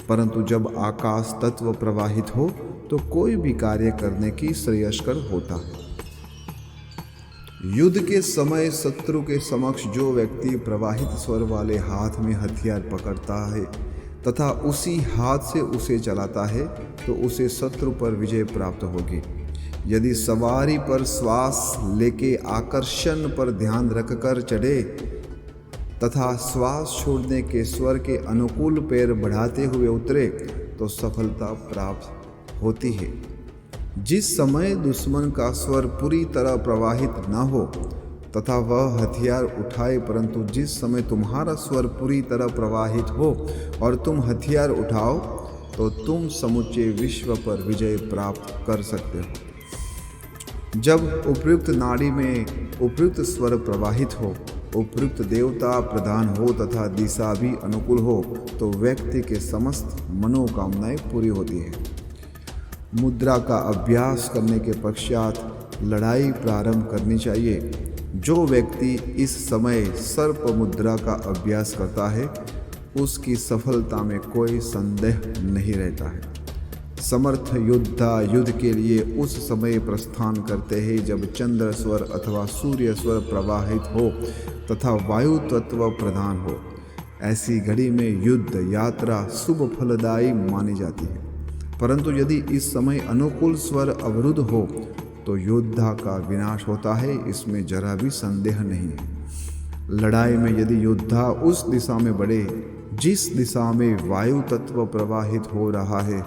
S1: परंतु जब आकाश तत्व प्रवाहित हो तो कोई भी कार्य करने की श्रेयस्कर होता है। युद्ध के समय शत्रु के समक्ष जो व्यक्ति प्रवाहित स्वर वाले हाथ में हथियार पकड़ता है तथा उसी हाथ से उसे चलाता है तो उसे शत्रु पर विजय प्राप्त होगी। यदि सवारी पर श्वास लेके आकर्षण पर ध्यान रखकर चढ़े तथा श्वास छोड़ने के स्वर के अनुकूल पैर बढ़ाते हुए उतरे तो सफलता प्राप्त होती है। जिस समय दुश्मन का स्वर पूरी तरह प्रवाहित न हो तथा वह हथियार उठाए, परंतु जिस समय तुम्हारा स्वर पूरी तरह प्रवाहित हो और तुम हथियार उठाओ तो तुम समूचे विश्व पर विजय प्राप्त कर सकते हो। जब उपयुक्त नाड़ी में उपयुक्त स्वर प्रवाहित हो, उपयुक्त देवता प्रधान हो तथा दिशा भी अनुकूल हो तो व्यक्ति के समस्त मनोकामनाएं पूरी होती है। मुद्रा का अभ्यास करने के पश्चात लड़ाई प्रारंभ करनी चाहिए। जो व्यक्ति इस समय सर्प मुद्रा का अभ्यास करता है उसकी सफलता में कोई संदेह नहीं रहता है। समर्थ योद्धा युद्ध के लिए उस समय प्रस्थान करते हैं जब चंद्र स्वर अथवा सूर्य स्वर प्रवाहित हो तथा वायु तत्व प्रधान हो। ऐसी घड़ी में युद्ध यात्रा शुभ फलदायी मानी जाती है, परंतु यदि इस समय अनुकूल स्वर अवरुद्ध हो तो योद्धा का विनाश होता है, इसमें जरा भी संदेह नहीं है। लड़ाई में यदि योद्धा उस दिशा में बढ़े जिस दिशा में वायु तत्व प्रवाहित हो रहा है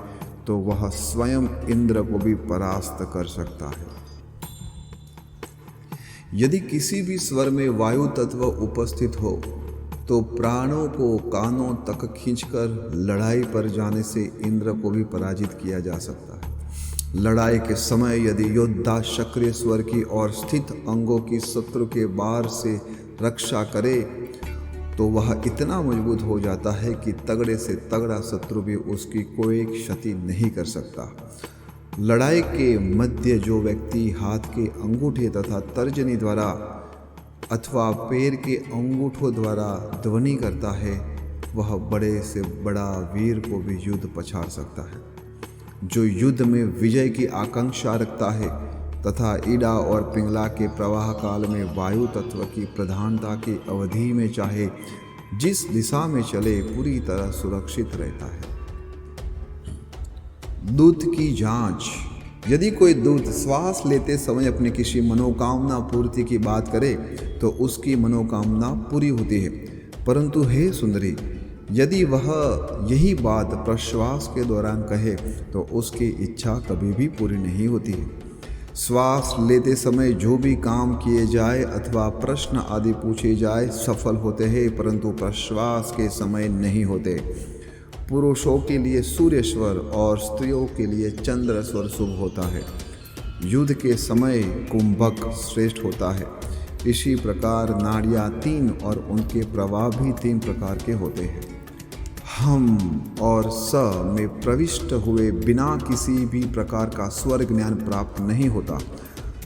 S1: तो वह स्वयं इंद्र को भी परास्त कर सकता है। यदि किसी भी स्वर में वायु तत्व उपस्थित हो तो प्राणों को कानों तक खींचकर लड़ाई पर जाने से इंद्र को भी पराजित किया जा सकता है। लड़ाई के समय यदि योद्धा सक्रिय स्वर की और स्थित अंगों की शत्रु के बार से रक्षा करे तो वह इतना मजबूत हो जाता है कि तगड़े से तगड़ा शत्रु भी उसकी कोई क्षति नहीं कर सकता। लड़ाई के मध्य जो व्यक्ति हाथ के अंगूठे तथा तर्जनी द्वारा अथवा पैर के अंगूठों द्वारा ध्वनि करता है वह बड़े से बड़ा वीर को भी युद्ध पछाड़ सकता है। जो युद्ध में विजय की आकांक्षा रखता है तथा ईड़ा और पिंगला के प्रवाह काल में वायु तत्व की प्रधानता की अवधि में चाहे जिस दिशा में चले पूरी तरह सुरक्षित रहता है। दूत की जांच। यदि कोई दूत श्वास लेते समय अपनी किसी मनोकामना पूर्ति की बात करे तो उसकी मनोकामना पूरी होती है, परंतु हे सुंदरी, यदि वह यही बात प्रश्वास के दौरान कहे तो उसकी इच्छा कभी भी पूरी नहीं होती है। श्वास लेते समय जो भी काम किए जाए अथवा प्रश्न आदि पूछे जाए सफल होते हैं, परंतु प्रश्वास के समय नहीं होते। पुरुषों के लिए सूर्य स्वर और स्त्रियों के लिए चंद्र स्वर शुभ होता है। युद्ध के समय कुंभक श्रेष्ठ होता है। इसी प्रकार नाड़ियाँ 3 और उनके प्रवाह भी 3 प्रकार के होते हैं। हम और स में प्रविष्ट हुए बिना किसी भी प्रकार का स्वर ज्ञान प्राप्त नहीं होता।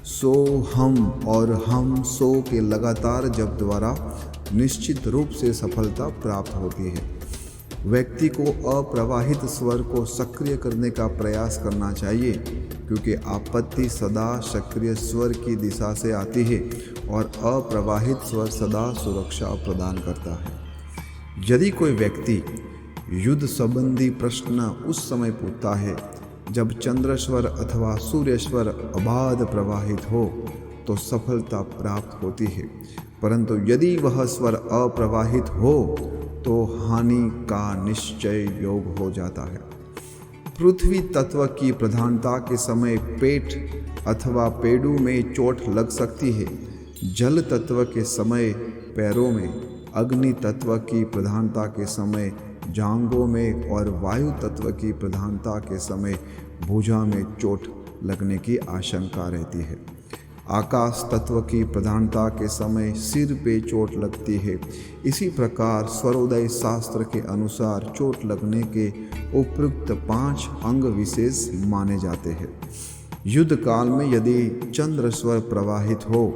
S1: सो हम और हम सो के लगातार जप द्वारा निश्चित रूप से सफलता प्राप्त होती है। व्यक्ति को अप्रवाहित स्वर को सक्रिय करने का प्रयास करना चाहिए, क्योंकि आपत्ति सदा सक्रिय स्वर की दिशा से आती है और अप्रवाहित स्वर सदा सुरक्षा प्रदान करता है। यदि कोई व्यक्ति युद्ध संबंधी प्रश्न उस समय पूछता है जब चंद्र स्वर अथवा सूर्य स्वर अबाध प्रवाहित हो तो सफलता प्राप्त होती है, परंतु यदि वह स्वर अप्रवाहित हो तो हानि का निश्चय योग हो जाता है। पृथ्वी तत्व की प्रधानता के समय पेट अथवा पेड़ों में चोट लग सकती है। जल तत्व के समय पैरों में, अग्नि तत्व की प्रधानता के समय जांघों में और वायु तत्व की प्रधानता के समय भुजा में चोट लगने की आशंका रहती है। आकाश तत्व की प्रधानता के समय सिर पे चोट लगती है। इसी प्रकार स्वरोदय शास्त्र के अनुसार चोट लगने के उपयुक्त 5 अंग विशेष माने जाते हैं। युद्ध काल में यदि चंद्र स्वर प्रवाहित हो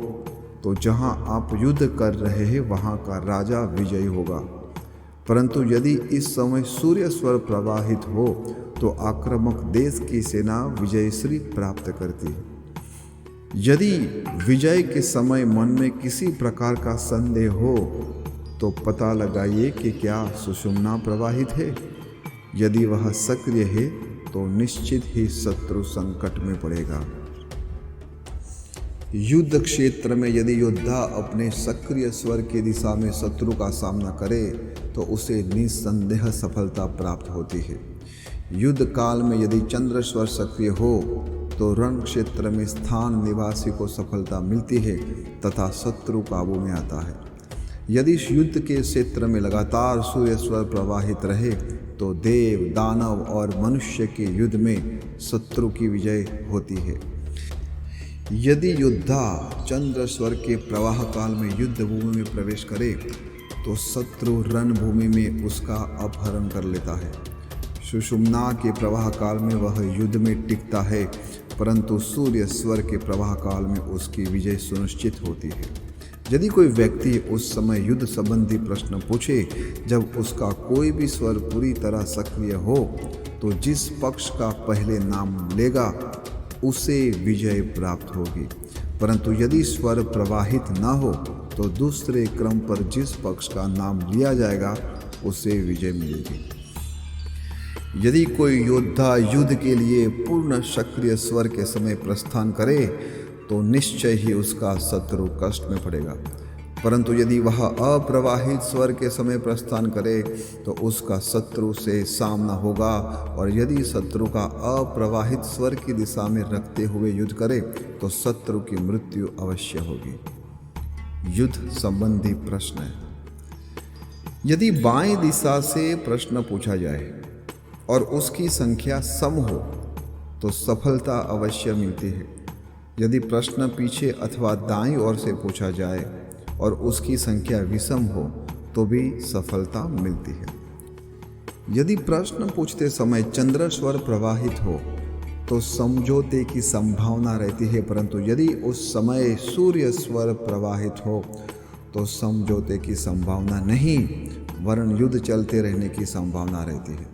S1: तो जहां आप युद्ध कर रहे हैं वहां का राजा विजयी होगा, परंतु यदि इस समय सूर्य स्वर प्रवाहित हो तो आक्रामक देश की सेना विजयश्री प्राप्त करती है। यदि विजय के समय मन में किसी प्रकार का संदेह हो तो पता लगाइए कि क्या सुषुम्ना प्रवाहित है। यदि वह सक्रिय है तो निश्चित ही शत्रु संकट में पड़ेगा। युद्ध क्षेत्र में यदि योद्धा अपने सक्रिय स्वर की दिशा में शत्रु का सामना करे तो उसे निस्संदेह सफलता प्राप्त होती है। युद्ध काल में यदि चंद्र स्वर सक्रिय हो तो रण क्षेत्र में स्थान निवासी को सफलता मिलती है तथा शत्रु काबू में आता है। यदि इस युद्ध के क्षेत्र में लगातार सूर्य स्वर प्रवाहित रहे तो देव, दानव और मनुष्य के युद्ध में शत्रु की विजय होती है। यदि योद्धा चंद्र स्वर के प्रवाह काल में युद्ध भूमि में प्रवेश करे तो शत्रु रणभूमि में उसका अपहरण कर लेता है। सुषुम्ना के प्रवाह काल में वह युद्ध में टिकता है, परंतु सूर्य स्वर के प्रवाह काल में उसकी विजय सुनिश्चित होती है। यदि कोई व्यक्ति उस समय युद्ध संबंधी प्रश्न पूछे जब उसका कोई भी स्वर पूरी तरह सक्रिय हो तो जिस पक्ष का पहले नाम लेगा उसे विजय प्राप्त होगी, परंतु यदि स्वर प्रवाहित न हो तो दूसरे क्रम पर जिस पक्ष का नाम लिया जाएगा उसे विजय मिलेगी। यदि कोई योद्धा युद्ध के लिए पूर्ण सक्रिय स्वर के समय प्रस्थान करे तो निश्चय ही उसका शत्रु कष्ट में पड़ेगा, परंतु यदि वह अप्रवाहित स्वर के समय प्रस्थान करे तो उसका शत्रु से सामना होगा, और यदि शत्रु का अप्रवाहित स्वर की दिशा में रखते हुए युद्ध करे तो शत्रु की मृत्यु अवश्य होगी। युद्ध संबंधी प्रश्न है। यदि बाएं दिशा से प्रश्न पूछा जाए और उसकी संख्या सम हो तो सफलता अवश्य मिलती है। यदि प्रश्न पीछे अथवा दाईं ओर से पूछा जाए और उसकी संख्या विषम हो तो भी सफलता मिलती है। यदि प्रश्न पूछते समय चंद्र स्वर प्रवाहित हो तो समझौते की संभावना रहती है, परंतु यदि उस समय सूर्य स्वर प्रवाहित हो तो समझौते की संभावना नहीं, वरन युद्ध चलते रहने की संभावना रहती है।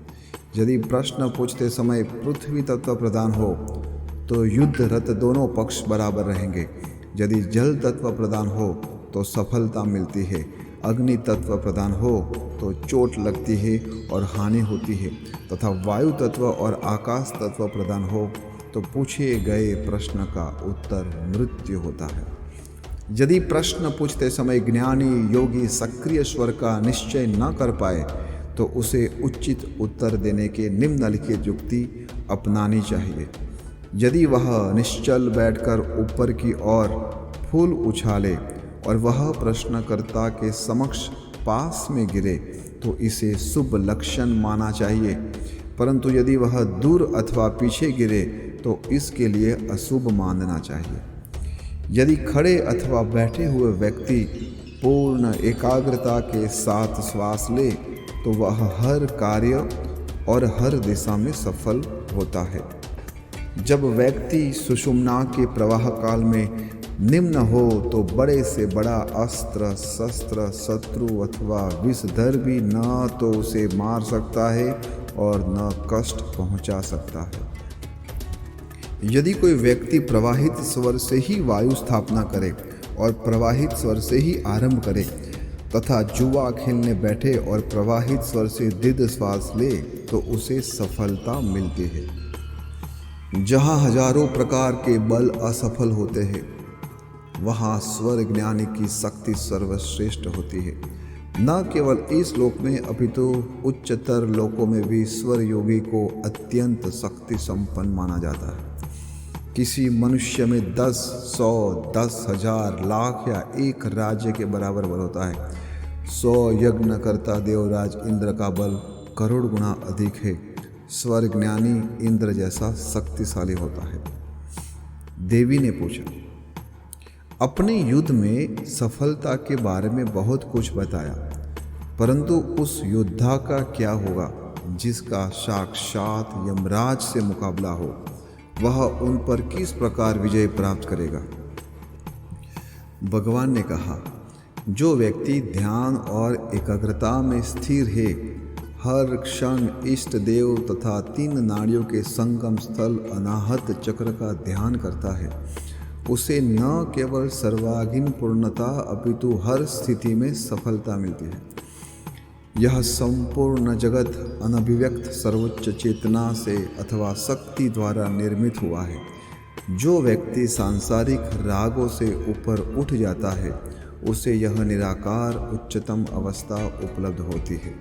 S1: यदि प्रश्न पूछते समय पृथ्वी तत्व प्रधान हो तो युद्ध रत दोनों पक्ष बराबर रहेंगे। यदि जल तत्व प्रधान हो तो सफलता मिलती है, अग्नि तत्व प्रधान हो तो चोट लगती है और हानि होती है, तथा वायु तत्व और आकाश तत्व प्रधान हो तो पूछे गए प्रश्न का उत्तर मृत्यु होता है। यदि प्रश्न पूछते समय ज्ञानी योगी सक्रिय स्वर का निश्चय न कर पाए तो उसे उचित उत्तर देने के निम्नलिखित युक्ति अपनानी चाहिए। यदि वह निश्चल बैठकर ऊपर की ओर फूल उछाले और वह प्रश्नकर्ता के समक्ष पास में गिरे तो इसे शुभ लक्षण माना चाहिए, परंतु यदि वह दूर अथवा पीछे गिरे तो इसके लिए अशुभ मानना चाहिए। यदि खड़े अथवा बैठे हुए व्यक्ति पूर्ण एकाग्रता के साथ श्वास ले तो वह हर कार्य और हर दिशा में सफल होता है। जब व्यक्ति सुषुम्ना के प्रवाह काल में निम्न हो तो बड़े से बड़ा अस्त्र शस्त्र शत्रु अथवा विषधर भी न तो उसे मार सकता है और न कष्ट पहुंचा सकता है। यदि कोई व्यक्ति प्रवाहित स्वर से ही वायु स्थापना करे और प्रवाहित स्वर से ही आरंभ करे तथा जुआ खेलने बैठे और प्रवाहित स्वर से दीर्घ श्वास ले तो उसे सफलता मिलती है। जहाँ हजारों प्रकार के बल असफल होते हैं वहाँ स्वर ज्ञानी की शक्ति सर्वश्रेष्ठ होती है। न केवल इस लोक में अपितु उच्चतर लोकों में भी स्वर योगी को अत्यंत शक्ति संपन्न माना जाता है। किसी मनुष्य में 10, 100, 10,000, लाख या एक राज्य के बराबर बल होता है। 100 यज्ञ करता देवराज इंद्र का बल करोड़ गुना अधिक है। स्वर ज्ञानी इंद्र जैसा शक्तिशाली होता है। देवी ने पूछा, अपने युद्ध में सफलता के बारे में बहुत कुछ बताया, परंतु उस योद्धा का क्या होगा जिसका साक्षात यमराज से मुकाबला हो? वह उन पर किस प्रकार विजय प्राप्त करेगा? भगवान ने कहा, जो व्यक्ति ध्यान और एकाग्रता में स्थिर है, हर क्षण इष्ट देव तथा 3 नाड़ियों के संगम स्थल अनाहत चक्र का ध्यान करता है, उसे न केवल सर्वांगीण पूर्णता अपितु हर स्थिति में सफलता मिलती है। यह संपूर्ण जगत अनभिव्यक्त सर्वोच्च चेतना से अथवा शक्ति द्वारा निर्मित हुआ है। जो व्यक्ति सांसारिक रागों से ऊपर उठ जाता है उसे यह निराकार उच्चतम अवस्था उपलब्ध होती है।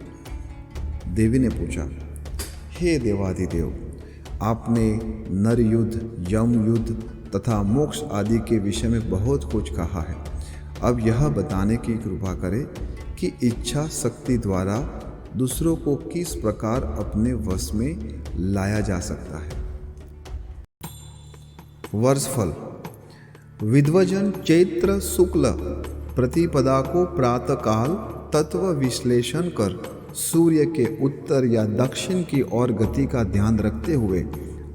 S1: देवी ने पूछा, हे देवाधिदेव, आपने नर युद्ध, यम युद्ध तथा मोक्ष आदि के विषय में बहुत कुछ कहा है। अब यह बताने की कृपा करें कि इच्छा शक्ति द्वारा दूसरों को किस प्रकार अपने वश में लाया जा सकता है। वर्षफल। विद्वजन चैत्र शुक्ल प्रतिपदा को प्रातःकाल तत्व विश्लेषण कर सूर्य के उत्तर या दक्षिण की ओर गति का ध्यान रखते हुए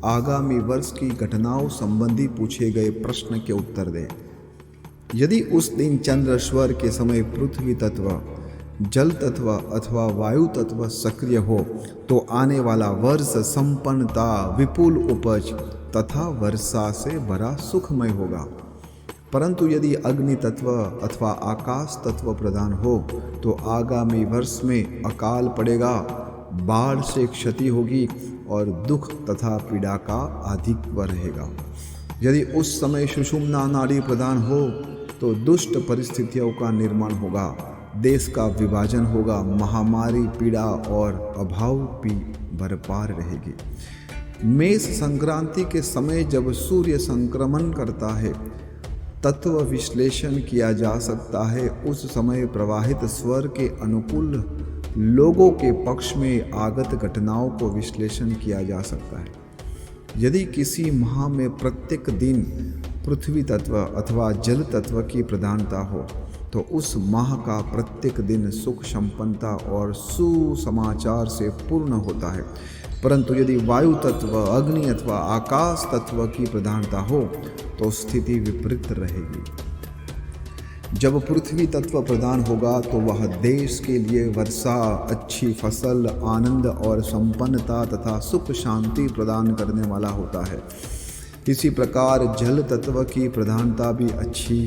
S1: आगामी वर्ष की घटनाओं संबंधी पूछे गए प्रश्न के उत्तर दें। यदि उस दिन चंद्र स्वर के समय पृथ्वी तत्व, जल तत्व अथवा वायु तत्व सक्रिय हो तो आने वाला वर्ष संपन्नता, विपुल उपज तथा वर्षा से भरा सुखमय होगा। परंतु यदि अग्नि तत्व अथवा आकाश तत्व प्रधान हो तो आगामी वर्ष में अकाल पड़ेगा, बाढ़ से क्षति होगी और दुख तथा पीड़ा का अधिक रहेगा। यदि उस समय सुषुम्ना नाड़ी प्रधान हो तो दुष्ट परिस्थितियों का निर्माण होगा, देश का विभाजन होगा, महामारी, पीड़ा और अभाव भी भरपार रहेगी। मेष संक्रांति के समय जब सूर्य संक्रमण करता है, तत्व विश्लेषण किया जा सकता है। उस समय प्रवाहित स्वर के अनुकूल लोगों के पक्ष में आगत घटनाओं को विश्लेषण किया जा सकता है। यदि किसी माह में प्रत्येक दिन पृथ्वी तत्व अथवा जल तत्व की प्रधानता हो तो उस माह का प्रत्येक दिन सुख संपन्नता और सुसमाचार से पूर्ण होता है। परंतु यदि वायु तत्व, अग्नि अथवा आकाश तत्व की प्रधानता हो तो स्थिति विपरीत रहेगी। जब पृथ्वी तत्व प्रधान होगा तो वह देश के लिए वर्षा, अच्छी फसल, आनंद और संपन्नता तथा सुख शांति प्रदान करने वाला होता है। इसी प्रकार जल तत्व की प्रधानता भी अच्छी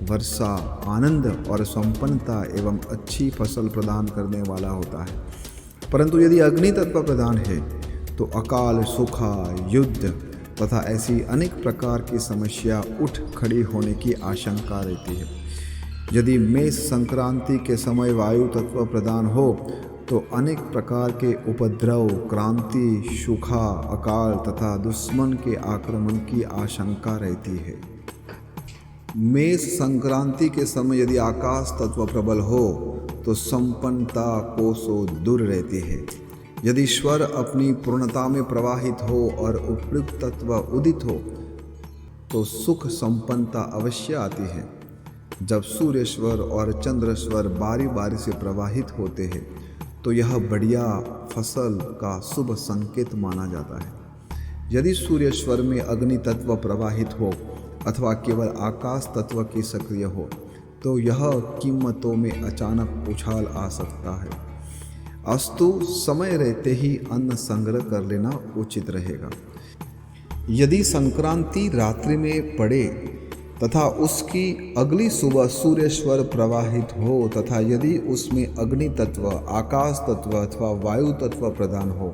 S1: वर्षा, आनंद और संपन्नता एवं अच्छी फसल प्रदान करने वाला होता है। परंतु यदि अग्नि तत्व प्रधान है तो अकाल, सूखा, युद्ध तथा ऐसी अनेक प्रकार की समस्या उठ खड़ी होने की आशंका रहती है। यदि मेष संक्रांति के समय वायु तत्व प्रदान हो तो अनेक प्रकार के उपद्रव, क्रांति, सूखा, अकाल तथा दुश्मन के आक्रमण की आशंका रहती है। मेष संक्रांति के समय यदि आकाश तत्व प्रबल हो तो संपन्नता कोसों दूर रहती है। यदि स्वर अपनी पूर्णता में प्रवाहित हो और उपयुक्त तत्व उदित हो तो सुख संपन्नता अवश्य आती है। जब सूर्य स्वर और चंद्र स्वर बारी बारी से प्रवाहित होते हैं तो यह बढ़िया फसल का शुभ संकेत माना जाता है। यदि सूर्य स्वर में अग्नि तत्व प्रवाहित हो अथवा केवल आकाश तत्व की सक्रिय हो तो यह कीमतों में अचानक उछाल आ सकता है। अस्तु समय रहते ही अन्न संग्रह कर लेना उचित रहेगा। यदि संक्रांति रात्रि में पड़े तथा उसकी अगली सुबह सूर्य स्वर प्रवाहित हो तथा यदि उसमें अग्नि तत्व, आकाश तत्व अथवा वायु तत्व प्रदान हो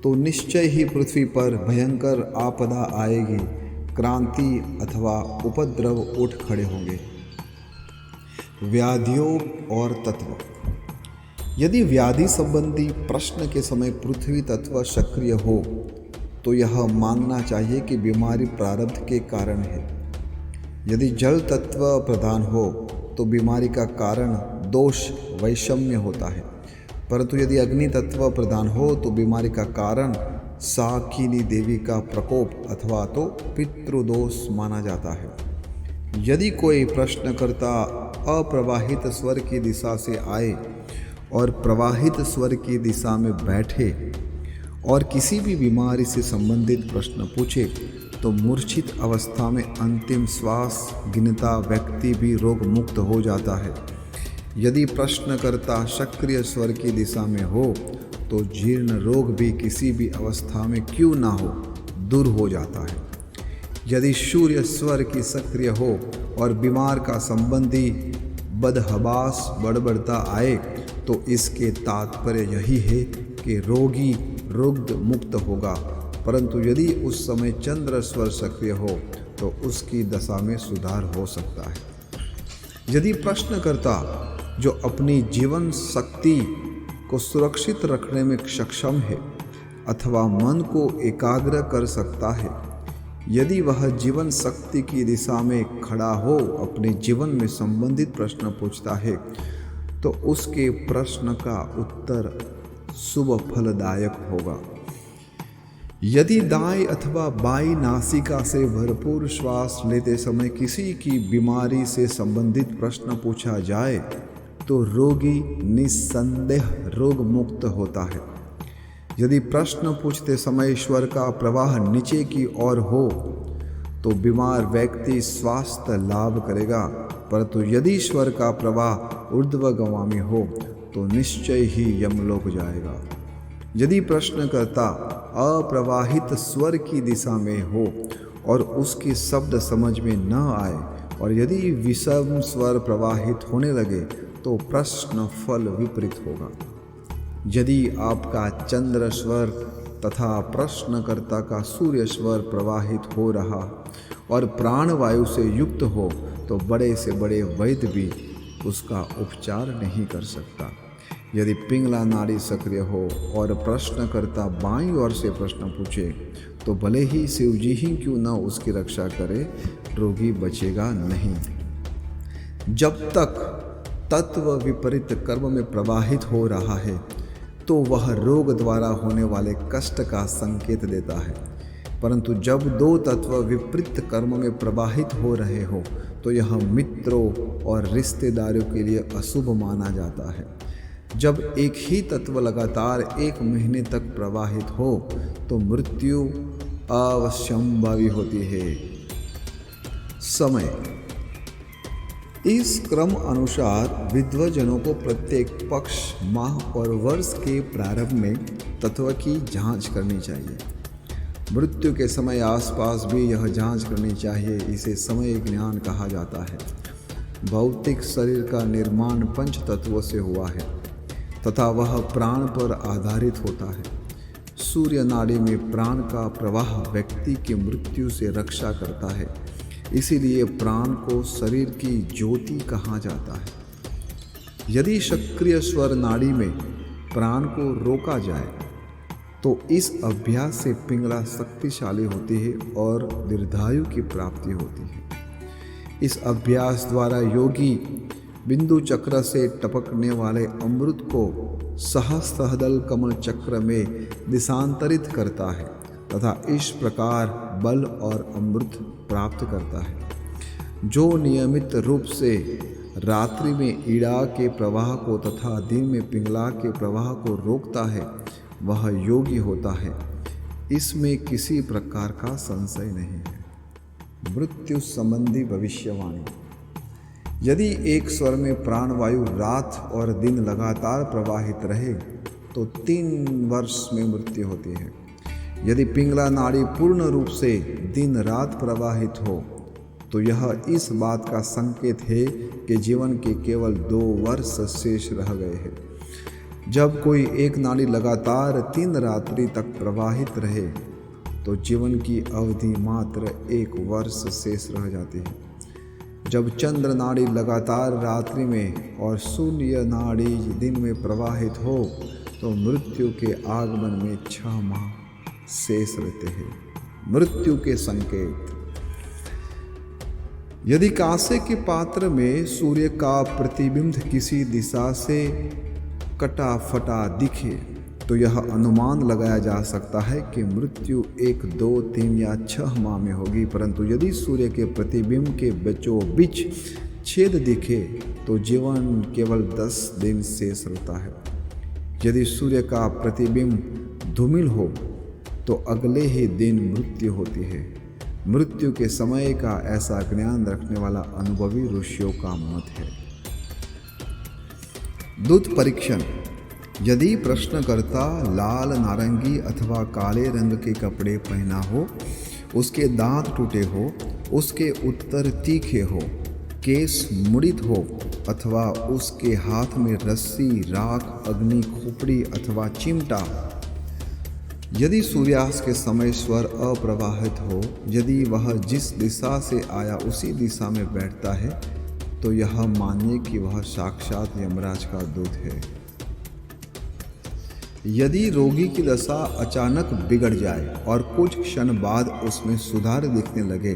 S1: तो निश्चय ही पृथ्वी पर भयंकर आपदा आएगी, क्रांति अथवा उपद्रव उठ खड़े होंगे। व्याधियों और तत्व। यदि व्याधि संबंधी प्रश्न के समय पृथ्वी तत्व सक्रिय हो तो यह मानना चाहिए कि बीमारी प्रारब्ध के कारण है। यदि जल तत्व प्रधान हो तो बीमारी का कारण दोष, वैषम्य होता है। परंतु यदि अग्नि तत्व प्रधान हो तो बीमारी का कारण साकिनी देवी का प्रकोप अथवा तो पितृदोष माना जाता है। यदि कोई प्रश्नकर्ता अप्रवाहित स्वर की दिशा से आए और प्रवाहित स्वर की दिशा में बैठे और किसी भी बीमारी से संबंधित प्रश्न पूछे तो मूर्छित अवस्था में अंतिम श्वास गिनता व्यक्ति भी रोग मुक्त हो जाता है। यदि प्रश्नकर्ता सक्रिय स्वर की दिशा में हो तो जीर्ण रोग भी किसी भी अवस्था में क्यों ना हो दूर हो जाता है। यदि सूर्य स्वर की सक्रिय हो और बीमार का संबंधी बदहवास बढ़ता आए तो इसके तात्पर्य यही है कि रोगी रोग मुक्त होगा। परंतु यदि उस समय चंद्र स्वर सक्रिय हो तो उसकी दशा में सुधार हो सकता है। यदि प्रश्नकर्ता जो अपनी जीवन शक्ति को सुरक्षित रखने में सक्षम है अथवा मन को एकाग्र कर सकता है, यदि वह जीवन शक्ति की दिशा में खड़ा हो अपने जीवन में संबंधित प्रश्न पूछता है तो उसके प्रश्न का उत्तर शुभ फलदायक होगा। यदि दाएं अथवा बाईं नासिका से भरपूर श्वास लेते समय किसी की बीमारी से संबंधित प्रश्न पूछा जाए तो रोगी निस्संदेह रोग मुक्त होता है। यदि प्रश्न पूछते समय स्वर का प्रवाह नीचे की ओर हो तो बीमार व्यक्ति स्वास्थ्य लाभ करेगा, परंतु यदि स्वर का प्रवाह ऊर्ध्वगामी हो तो निश्चय ही यमलोक जाएगा। यदि प्रश्नकर्ता अप्रवाहित स्वर की दिशा में हो और उसके शब्द समझ में न आए और यदि विषम स्वर प्रवाहित होने लगे तो प्रश्न फल विपरीत होगा। यदि आपका चंद्र स्वर तथा प्रश्नकर्ता का सूर्य स्वर प्रवाहित हो रहा और प्राणवायु से युक्त हो तो बड़े से बड़े वैद्य भी उसका उपचार नहीं कर सकता। यदि पिंगला नाड़ी सक्रिय हो और प्रश्नकर्ता बाईं ओर से प्रश्न पूछे तो भले ही शिवजी ही क्यों न उसकी रक्षा करे, रोगी बचेगा नहीं। जब तक तत्व विपरीत कर्म में प्रवाहित हो रहा है तो वह रोग द्वारा होने वाले कष्ट का संकेत देता है। परंतु जब दो तत्व विपरीत कर्म में प्रवाहित हो रहे हो तो यह मित्रों और रिश्तेदारों के लिए अशुभ माना जाता है। जब एक ही तत्व लगातार 1 महीने तक प्रवाहित हो तो मृत्यु अवश्यंभावी होती है। समय इस क्रम अनुसार विद्वजनों को प्रत्येक पक्ष, माह और वर्ष के प्रारंभ में तत्व की जांच करनी चाहिए। मृत्यु के समय आसपास भी यह जांच करनी चाहिए। इसे समय ज्ञान कहा जाता है। भौतिक शरीर का निर्माण 5 तत्वों से हुआ है तथा वह प्राण पर आधारित होता है। सूर्य नाड़ी में प्राण का प्रवाह व्यक्ति की मृत्यु से रक्षा करता है, इसीलिए प्राण को शरीर की ज्योति कहा जाता है। यदि सक्रिय स्वर नाड़ी में प्राण को रोका जाए तो इस अभ्यास से पिंगला शक्तिशाली होती है और दीर्घायु की प्राप्ति होती है। इस अभ्यास द्वारा योगी बिंदु चक्र से टपकने वाले अमृत को सहस्त्रदल कमल चक्र में दिशांतरित करता है तथा इस प्रकार बल और अमृत प्राप्त करता है। जो नियमित रूप से रात्रि में ईड़ा के प्रवाह को तथा दिन में पिंगला के प्रवाह को रोकता है वह योगी होता है। इसमें किसी प्रकार का संशय नहीं है। मृत्यु संबंधी भविष्यवाणी। यदि एक स्वर में प्राणवायु रात और दिन लगातार प्रवाहित रहे तो 3 वर्ष में मृत्यु होती है। यदि पिंगला नाड़ी पूर्ण रूप से दिन रात प्रवाहित हो तो यह इस बात का संकेत है कि जीवन के केवल 2 वर्ष शेष रह गए हैं। जब कोई एक नाड़ी लगातार 3 रात्रि तक प्रवाहित रहे तो जीवन की अवधि मात्र 1 वर्ष शेष रह जाती है। जब चंद्र नाड़ी लगातार रात्रि में और सूर्य नाड़ी दिन में प्रवाहित हो तो मृत्यु के आगमन में 6 माह शेष रहते हैं। मृत्यु के संकेत। यदि कांसे के पात्र में सूर्य का प्रतिबिंब किसी दिशा से कटा फटा दिखे तो यह अनुमान लगाया जा सकता है कि मृत्यु 1, 2, 3 या 6 माह में होगी। परंतु यदि सूर्य के प्रतिबिंब के बीचों बीच छेद दिखे तो जीवन केवल 10 दिन शेष रहता है। यदि सूर्य का प्रतिबिंब धूमिल हो तो अगले ही दिन मृत्यु होती है। मृत्यु के समय का ऐसा ज्ञान रखने वाला अनुभवी ऋषियों का मत है। दूत परीक्षण। यदि प्रश्नकर्ता लाल, नारंगी अथवा काले रंग के कपड़े पहना हो, उसके दांत टूटे हो, उसके उत्तर तीखे हो, केस मुड़ित हो अथवा उसके हाथ में रस्सी, राख, अग्नि, खोपड़ी अथवा चिमटा। यदि सूर्यास्त के समय स्वर अप्रवाहित हो, यदि वह जिस दिशा से आया उसी दिशा में बैठता है तो यह मानिए कि वह साक्षात यमराज का दूत है। यदि रोगी की दशा अचानक बिगड़ जाए और कुछ क्षण बाद उसमें सुधार दिखने लगे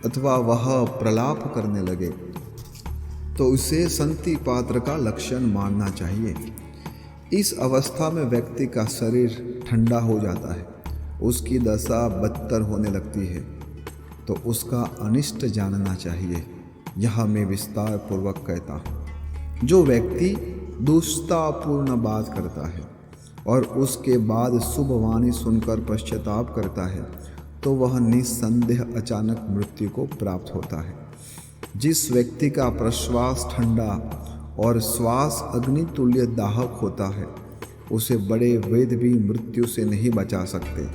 S1: अथवा वह प्रलाप करने लगे तो उसे संति पात्र का लक्षण मानना चाहिए। इस अवस्था में व्यक्ति का शरीर ठंडा हो जाता है, उसकी दशा बदतर होने लगती है तो उसका अनिष्ट जानना चाहिए। यह मैं विस्तार पूर्वक कहता हूँ। जो व्यक्ति दुष्टतापूर्ण बात करता है और उसके बाद शुभ वाणी सुनकर पश्चाताप करता है तो वह निस्संदेह अचानक मृत्यु को प्राप्त होता है। जिस व्यक्ति का प्रश्वास ठंडा और श्वास अग्नि तुल्य दाहक होता है उसे बड़े वेद भी मृत्यु से नहीं बचा सकते।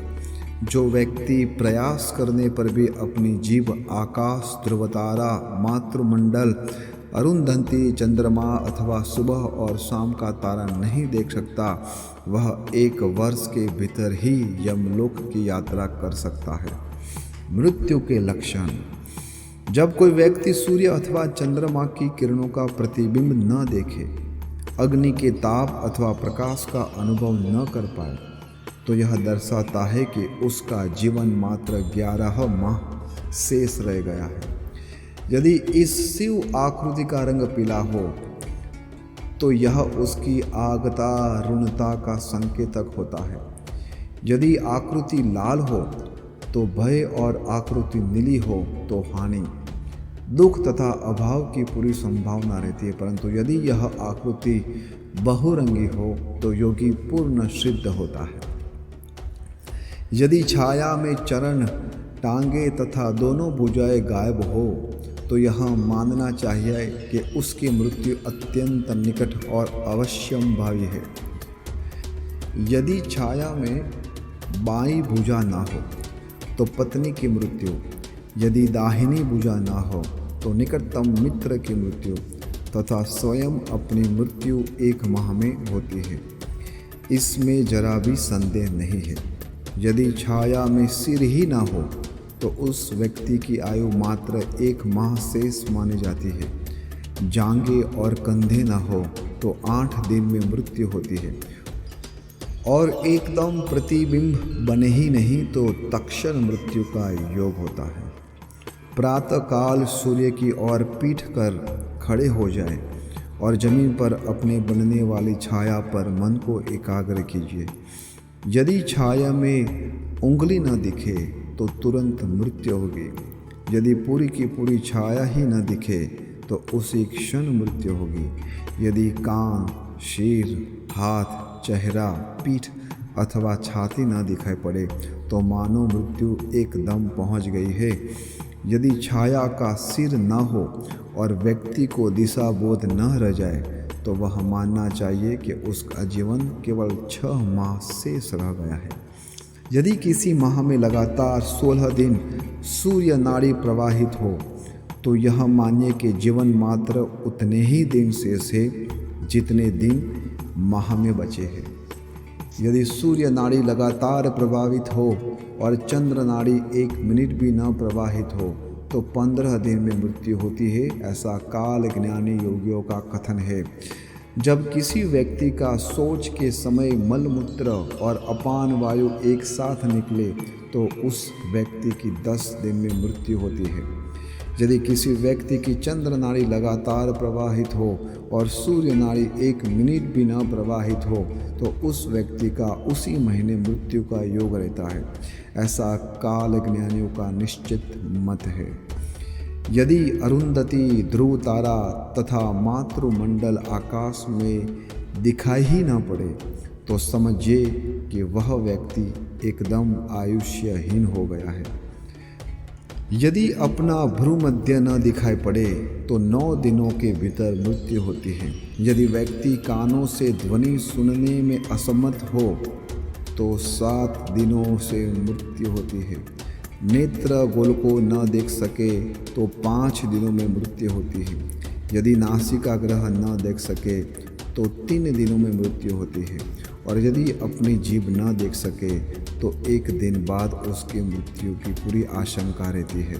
S1: जो व्यक्ति प्रयास करने पर भी अपनी जीभ आकाश, ध्रुवतारा, मातृमंडल, अरुंधति, चंद्रमा अथवा सुबह और शाम का तारा नहीं देख सकता, वह 1 वर्ष के भीतर ही यमलोक की यात्रा कर सकता है। मृत्यु के लक्षण। जब कोई व्यक्ति सूर्य अथवा चंद्रमा की किरणों का प्रतिबिंब न देखे, अग्नि के ताप अथवा प्रकाश का अनुभव न कर पाए तो यह दर्शाता है कि उसका जीवन मात्र 11 माह शेष रह गया है। यदि इस शिव आकृति का रंग पीला हो तो यह उसकी आगता ऋणता का संकेतक होता है। यदि आकृति लाल हो तो भय और आकृति नीली हो तो हानि, दुख तथा अभाव की पूरी संभावना रहती है। परंतु यदि यह आकृति बहुरंगी हो तो योगी पूर्ण सिद्ध होता है। यदि छाया में चरण, टांगे तथा दोनों भुजाएं गायब हो तो यह मानना चाहिए कि उसकी मृत्यु अत्यंत निकट और अवश्यंभावी है। यदि छाया में बाईं भुजा ना हो तो पत्नी की मृत्यु, यदि दाहिनी भुजा ना हो तो निकटतम मित्र की मृत्यु तथा स्वयं अपनी मृत्यु 1 माह में होती है, इसमें जरा भी संदेह नहीं है। यदि छाया में सिर ही ना हो तो उस व्यक्ति की आयु मात्र 1 माह शेष मानी जाती है। जांघें और कंधे ना हो तो 8 दिन में मृत्यु होती है और एकदम प्रतिबिंब बने ही नहीं तो तत्क्षण मृत्यु का योग होता है। प्रातःकाल सूर्य की ओर पीठ कर खड़े हो जाए और जमीन पर अपने बनने वाली छाया पर मन को एकाग्र कीजिए। यदि छाया में उंगली न दिखे तो तुरंत मृत्यु होगी। यदि पूरी की पूरी छाया ही न दिखे तो उसी क्षण मृत्यु होगी। यदि कान, सिर, हाथ, चेहरा, पीठ अथवा छाती न दिखाई पड़े तो मानो मृत्यु एकदम पहुंच गई है। यदि छाया का सिर न हो और व्यक्ति को दिशा बोध न रह जाए तो वह मानना चाहिए कि उसका जीवन केवल 6 माह शेष रह गया है। यदि किसी माह में लगातार 16 दिन सूर्य नाड़ी प्रवाहित हो तो यह मानिए कि जीवन मात्र उतने ही दिन शेष है जितने दिन माह में बचे हैं। यदि सूर्य नाड़ी लगातार प्रभावित हो और चंद्र नाड़ी 1 मिनट भी न प्रवाहित हो तो 15 दिन में मृत्यु होती है, ऐसा काल ज्ञानी योगियों का कथन है। जब किसी व्यक्ति का सोच के समय मलमूत्र और अपान वायु एक साथ निकले तो उस व्यक्ति की 10 दिन में मृत्यु होती है। यदि किसी व्यक्ति की चंद्र नाड़ी लगातार प्रवाहित हो और सूर्य नाड़ी 1 मिनट भी न प्रवाहित हो तो उस व्यक्ति का उसी महीने मृत्यु का योग रहता है, ऐसा काल ज्ञानियों का निश्चित मत है। यदि अरुंधति, ध्रुव तारा तथा मातृमंडल आकाश में दिखाई ही न पड़े तो समझिए कि वह व्यक्ति एकदम आयुष्यहीन हो गया है। यदि अपना भ्रूमध्य न दिखाई पड़े तो 9 दिनों के भीतर मृत्यु होती है। यदि व्यक्ति कानों से ध्वनि सुनने में असमर्थ हो तो 7 दिनों से मृत्यु होती है। नेत्र गोल को न देख सके तो 5 दिनों में मृत्यु होती है। यदि नासिका ग्रह न देख सके तो 3 दिनों में मृत्यु होती है और यदि अपनी जीभ न देख सके तो 1 दिन बाद उसकी मृत्यु की पूरी आशंका रहती है।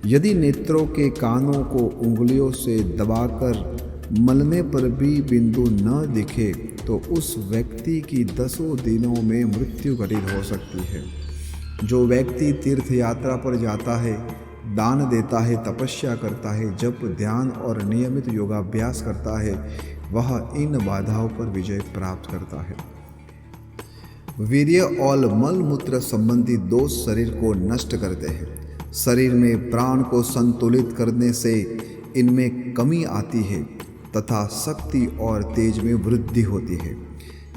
S1: यदि नेत्रों के कानों को उंगलियों से दबाकर मलने पर भी बिंदु न दिखे तो उस व्यक्ति की 10 दिनों में मृत्यु घटित हो सकती है। जो व्यक्ति तीर्थ यात्रा पर जाता है, दान देता है, तपस्या करता है, जप, ध्यान और नियमित योगाभ्यास करता है, वह इन बाधाओं पर विजय प्राप्त करता है। वीर्य और मलमूत्र संबंधी दोष शरीर को नष्ट करते हैं। शरीर में प्राण को संतुलित करने से इनमें कमी आती है तथा शक्ति और तेज में वृद्धि होती है।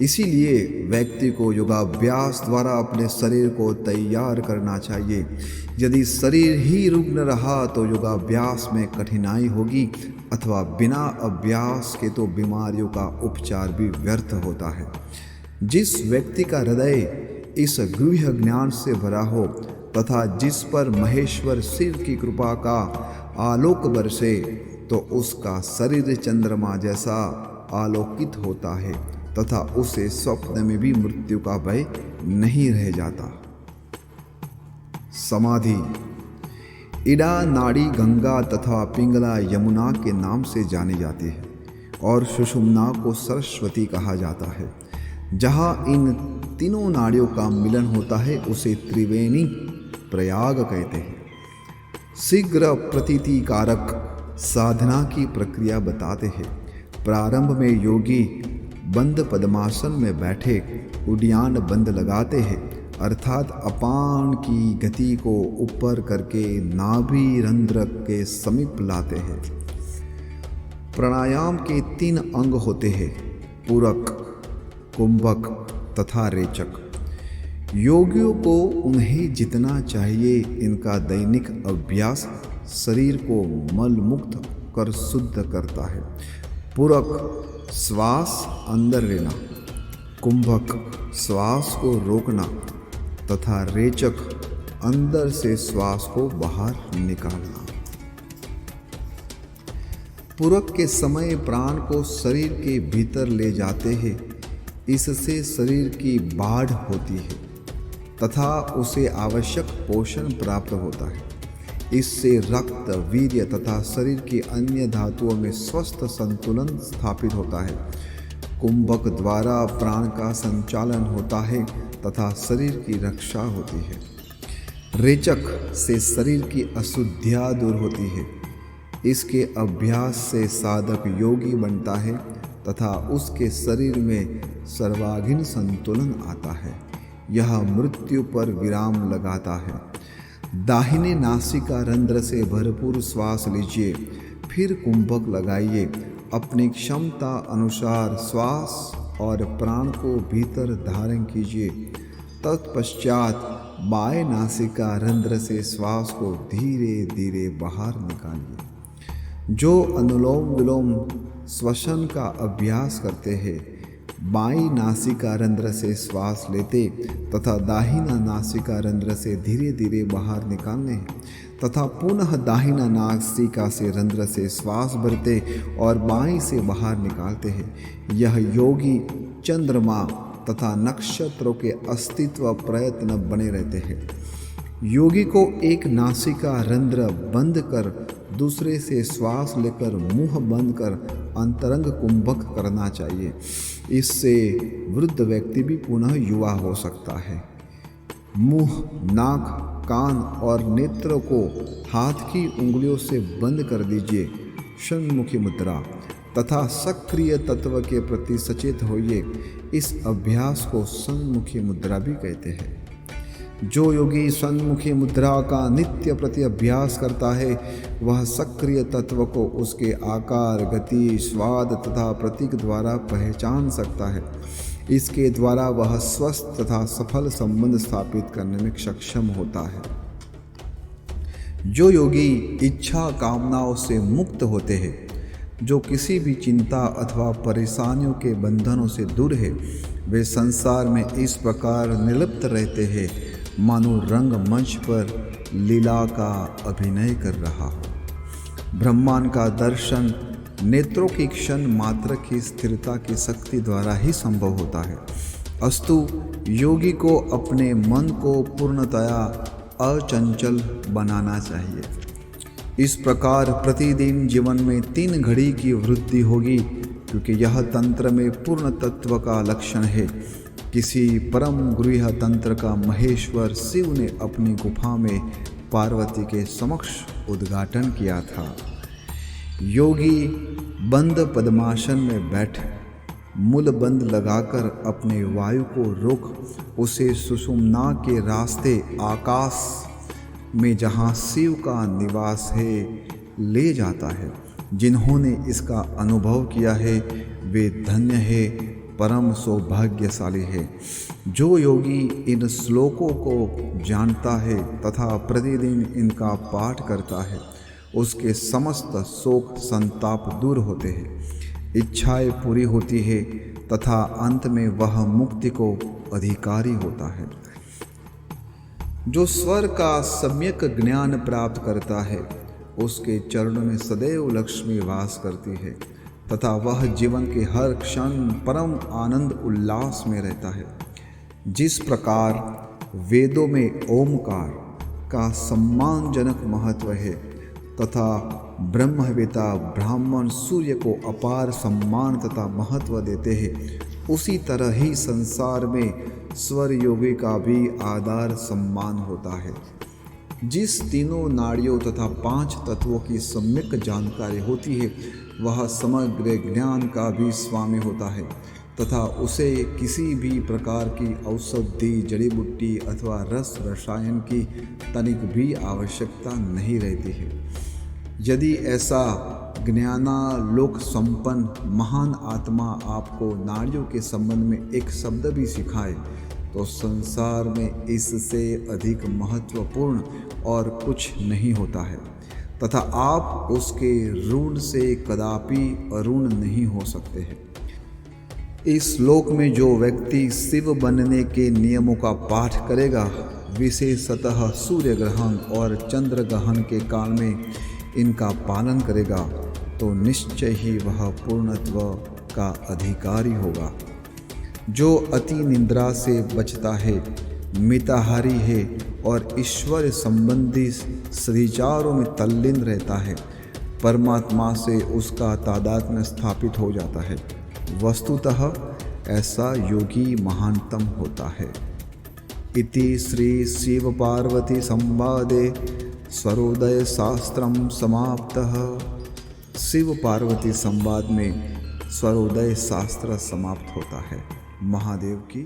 S1: इसीलिए व्यक्ति को योगाभ्यास द्वारा अपने शरीर को तैयार करना चाहिए। यदि शरीर ही रुग्ण रहा तो योगाभ्यास में कठिनाई होगी अथवा बिना अभ्यास के तो बीमारियों का उपचार भी व्यर्थ होता है। जिस व्यक्ति का हृदय इस गूढ़ ज्ञान से भरा हो तथा जिस पर महेश्वर शिव की कृपा का आलोक बरसे तो उसका शरीर चंद्रमा जैसा आलोकित होता है तथा उसे स्वप्न में भी मृत्यु का भय नहीं रह जाता। समाधि। इड़ा नाड़ी गंगा तथा पिंगला यमुना के नाम से जानी जाती है और सुषुम्ना को सरस्वती कहा जाता है। जहाँ इन तीनों नाड़ियों का मिलन होता है उसे त्रिवेणी प्रयाग कहते हैं। शीघ्र प्रतीति कारक साधना की प्रक्रिया बताते हैं। प्रारंभ में योगी बंद पद्मासन में बैठे उड्डयन बंद लगाते हैं अर्थात अपान की गति को ऊपर करके नाभि रंध्र के समीप लाते हैं। प्राणायाम के 3 अंग होते हैं, पूरक, कुंभक तथा रेचक। योगियों को उन्हें जितना चाहिए इनका दैनिक अभ्यास शरीर को मल मुक्त कर शुद्ध करता है। पूरक श्वास अंदर लेना, कुंभक श्वास को रोकना तथा रेचक अंदर से श्वास को बाहर निकालना। पूरक के समय प्राण को शरीर के भीतर ले जाते हैं, इससे शरीर की बाढ़ होती है तथा उसे आवश्यक पोषण प्राप्त होता है। इससे रक्त, वीर्य तथा शरीर की अन्य धातुओं में स्वस्थ संतुलन स्थापित होता है। कुंभक द्वारा प्राण का संचालन होता है तथा शरीर की रक्षा होती है। रेचक से शरीर की अशुद्धियाँ दूर होती है। इसके अभ्यास से साधक योगी बनता है तथा उसके शरीर में सर्वांगीण संतुलन आता है। यह मृत्यु पर विराम लगाता है। दाहिने नासिका रंध्र से भरपूर श्वास लीजिए, फिर कुंभक लगाइए। अपनी क्षमता अनुसार श्वास और प्राण को भीतर धारण कीजिए। तत्पश्चात बाएं नासिका रंध्र से श्वास को धीरे धीरे बाहर निकालिए। जो अनुलोम विलोम श्वसन का अभ्यास करते हैं, बाईं नासिका रंध्र से श्वास लेते तथा दाहिना नासिका रंध्र से धीरे धीरे बाहर निकालने तथा पुनः दाहिना नासिका से रंध्र से श्वास भरते और बाईं से बाहर निकालते हैं। यह योगी चंद्रमा तथा नक्षत्रों के अस्तित्व प्रयत्न बने रहते हैं। योगी को एक नासिका रंध्र बंद कर दूसरे से श्वास लेकर मुंह बंद कर अंतरंग कुंभक करना चाहिए। इससे वृद्ध व्यक्ति भी पुनः युवा हो सकता है। मुंह, नाक, कान और नेत्रों को हाथ की उंगलियों से बंद कर दीजिए। षण्मुखी मुद्रा तथा सक्रिय तत्व के प्रति सचेत होइए। इस अभ्यास को सन्मुखी मुद्रा भी कहते हैं। जो योगी सन्मुखी मुद्रा का नित्य प्रति अभ्यास करता है, वह सक्रिय तत्व को उसके आकार, गति, स्वाद तथा प्रतीक द्वारा पहचान सकता है। इसके द्वारा वह स्वस्थ तथा सफल संबंध स्थापित करने में सक्षम होता है। जो योगी इच्छा कामनाओं से मुक्त होते हैं, जो किसी भी चिंता अथवा परेशानियों के बंधनों से दूर है, वे संसार में इस प्रकार निर्लिप्त रहते हैं मानो रंगमंच पर लीला का अभिनय कर रहा हो। ब्रह्मांड का दर्शन नेत्रों की क्षण मात्र की स्थिरता की शक्ति द्वारा ही संभव होता है। अस्तु, योगी को अपने मन को पूर्णतया अचंचल बनाना चाहिए। इस प्रकार प्रतिदिन जीवन में 3 घड़ी की वृद्धि होगी, क्योंकि यह तंत्र में पूर्ण तत्व का लक्षण है। किसी परम गृह तंत्र का महेश्वर शिव ने अपनी गुफा में पार्वती के समक्ष उद्घाटन किया था। योगी बंद पद्मासन में बैठ मूल बंद लगाकर अपने वायु को रोक उसे सुषुम्ना के रास्ते आकाश में जहाँ शिव का निवास है ले जाता है। जिन्होंने इसका अनुभव किया है वे धन्य है, परम सौभाग्यशाली है। जो योगी इन श्लोकों को जानता है तथा प्रतिदिन इनका पाठ करता है, उसके समस्त शोक संताप दूर होते हैं, इच्छाएं पूरी होती है तथा अंत में वह मुक्ति को अधिकारी होता है। जो स्वर का सम्यक ज्ञान प्राप्त करता है, उसके चरणों में सदैव लक्ष्मी वास करती है तथा वह जीवन के हर क्षण परम आनंद उल्लास में रहता है। जिस प्रकार वेदों में ओमकार का सम्मानजनक महत्व है तथा ब्रह्मवेता ब्राह्मण सूर्य को अपार सम्मान तथा महत्व देते हैं, उसी तरह ही संसार में स्वर योगी का भी आदर सम्मान होता है। जिस तीनों नाड़ियों तथा 5 तत्वों की सम्यक जानकारी होती है, वह समग्र ज्ञान का भी स्वामी होता है तथा उसे किसी भी प्रकार की औषधि, जड़ी बूटी अथवा रस रसायन की तनिक भी आवश्यकता नहीं रहती है। यदि ऐसा ज्ञानालोक संपन्न महान आत्मा आपको नाड़ियों के संबंध में एक शब्द भी सिखाए तो संसार में इससे अधिक महत्वपूर्ण और कुछ नहीं होता है, तथा आप उसके ऋण से कदापि अऋण नहीं हो सकते हैं। इस लोक में जो व्यक्ति शिव बनने के नियमों का पाठ करेगा, विशेषतः सूर्य ग्रहण और चंद्र ग्रहण के काल में इनका पालन करेगा, तो निश्चय ही वह पूर्णत्व का अधिकारी होगा। जो अति निंद्रा से बचता है, मिताहारी है और ईश्वर संबंधी सद्विचारों में तल्लीन रहता है, परमात्मा से उसका तादात्म्य स्थापित हो जाता है। वस्तुतः ऐसा योगी महानतम होता है। इति श्री शिव पार्वती संवादे स्वरोदय शास्त्रम समाप्तः। शिव पार्वती संवाद में स्वरोदय शास्त्र समाप्त होता है। महादेव की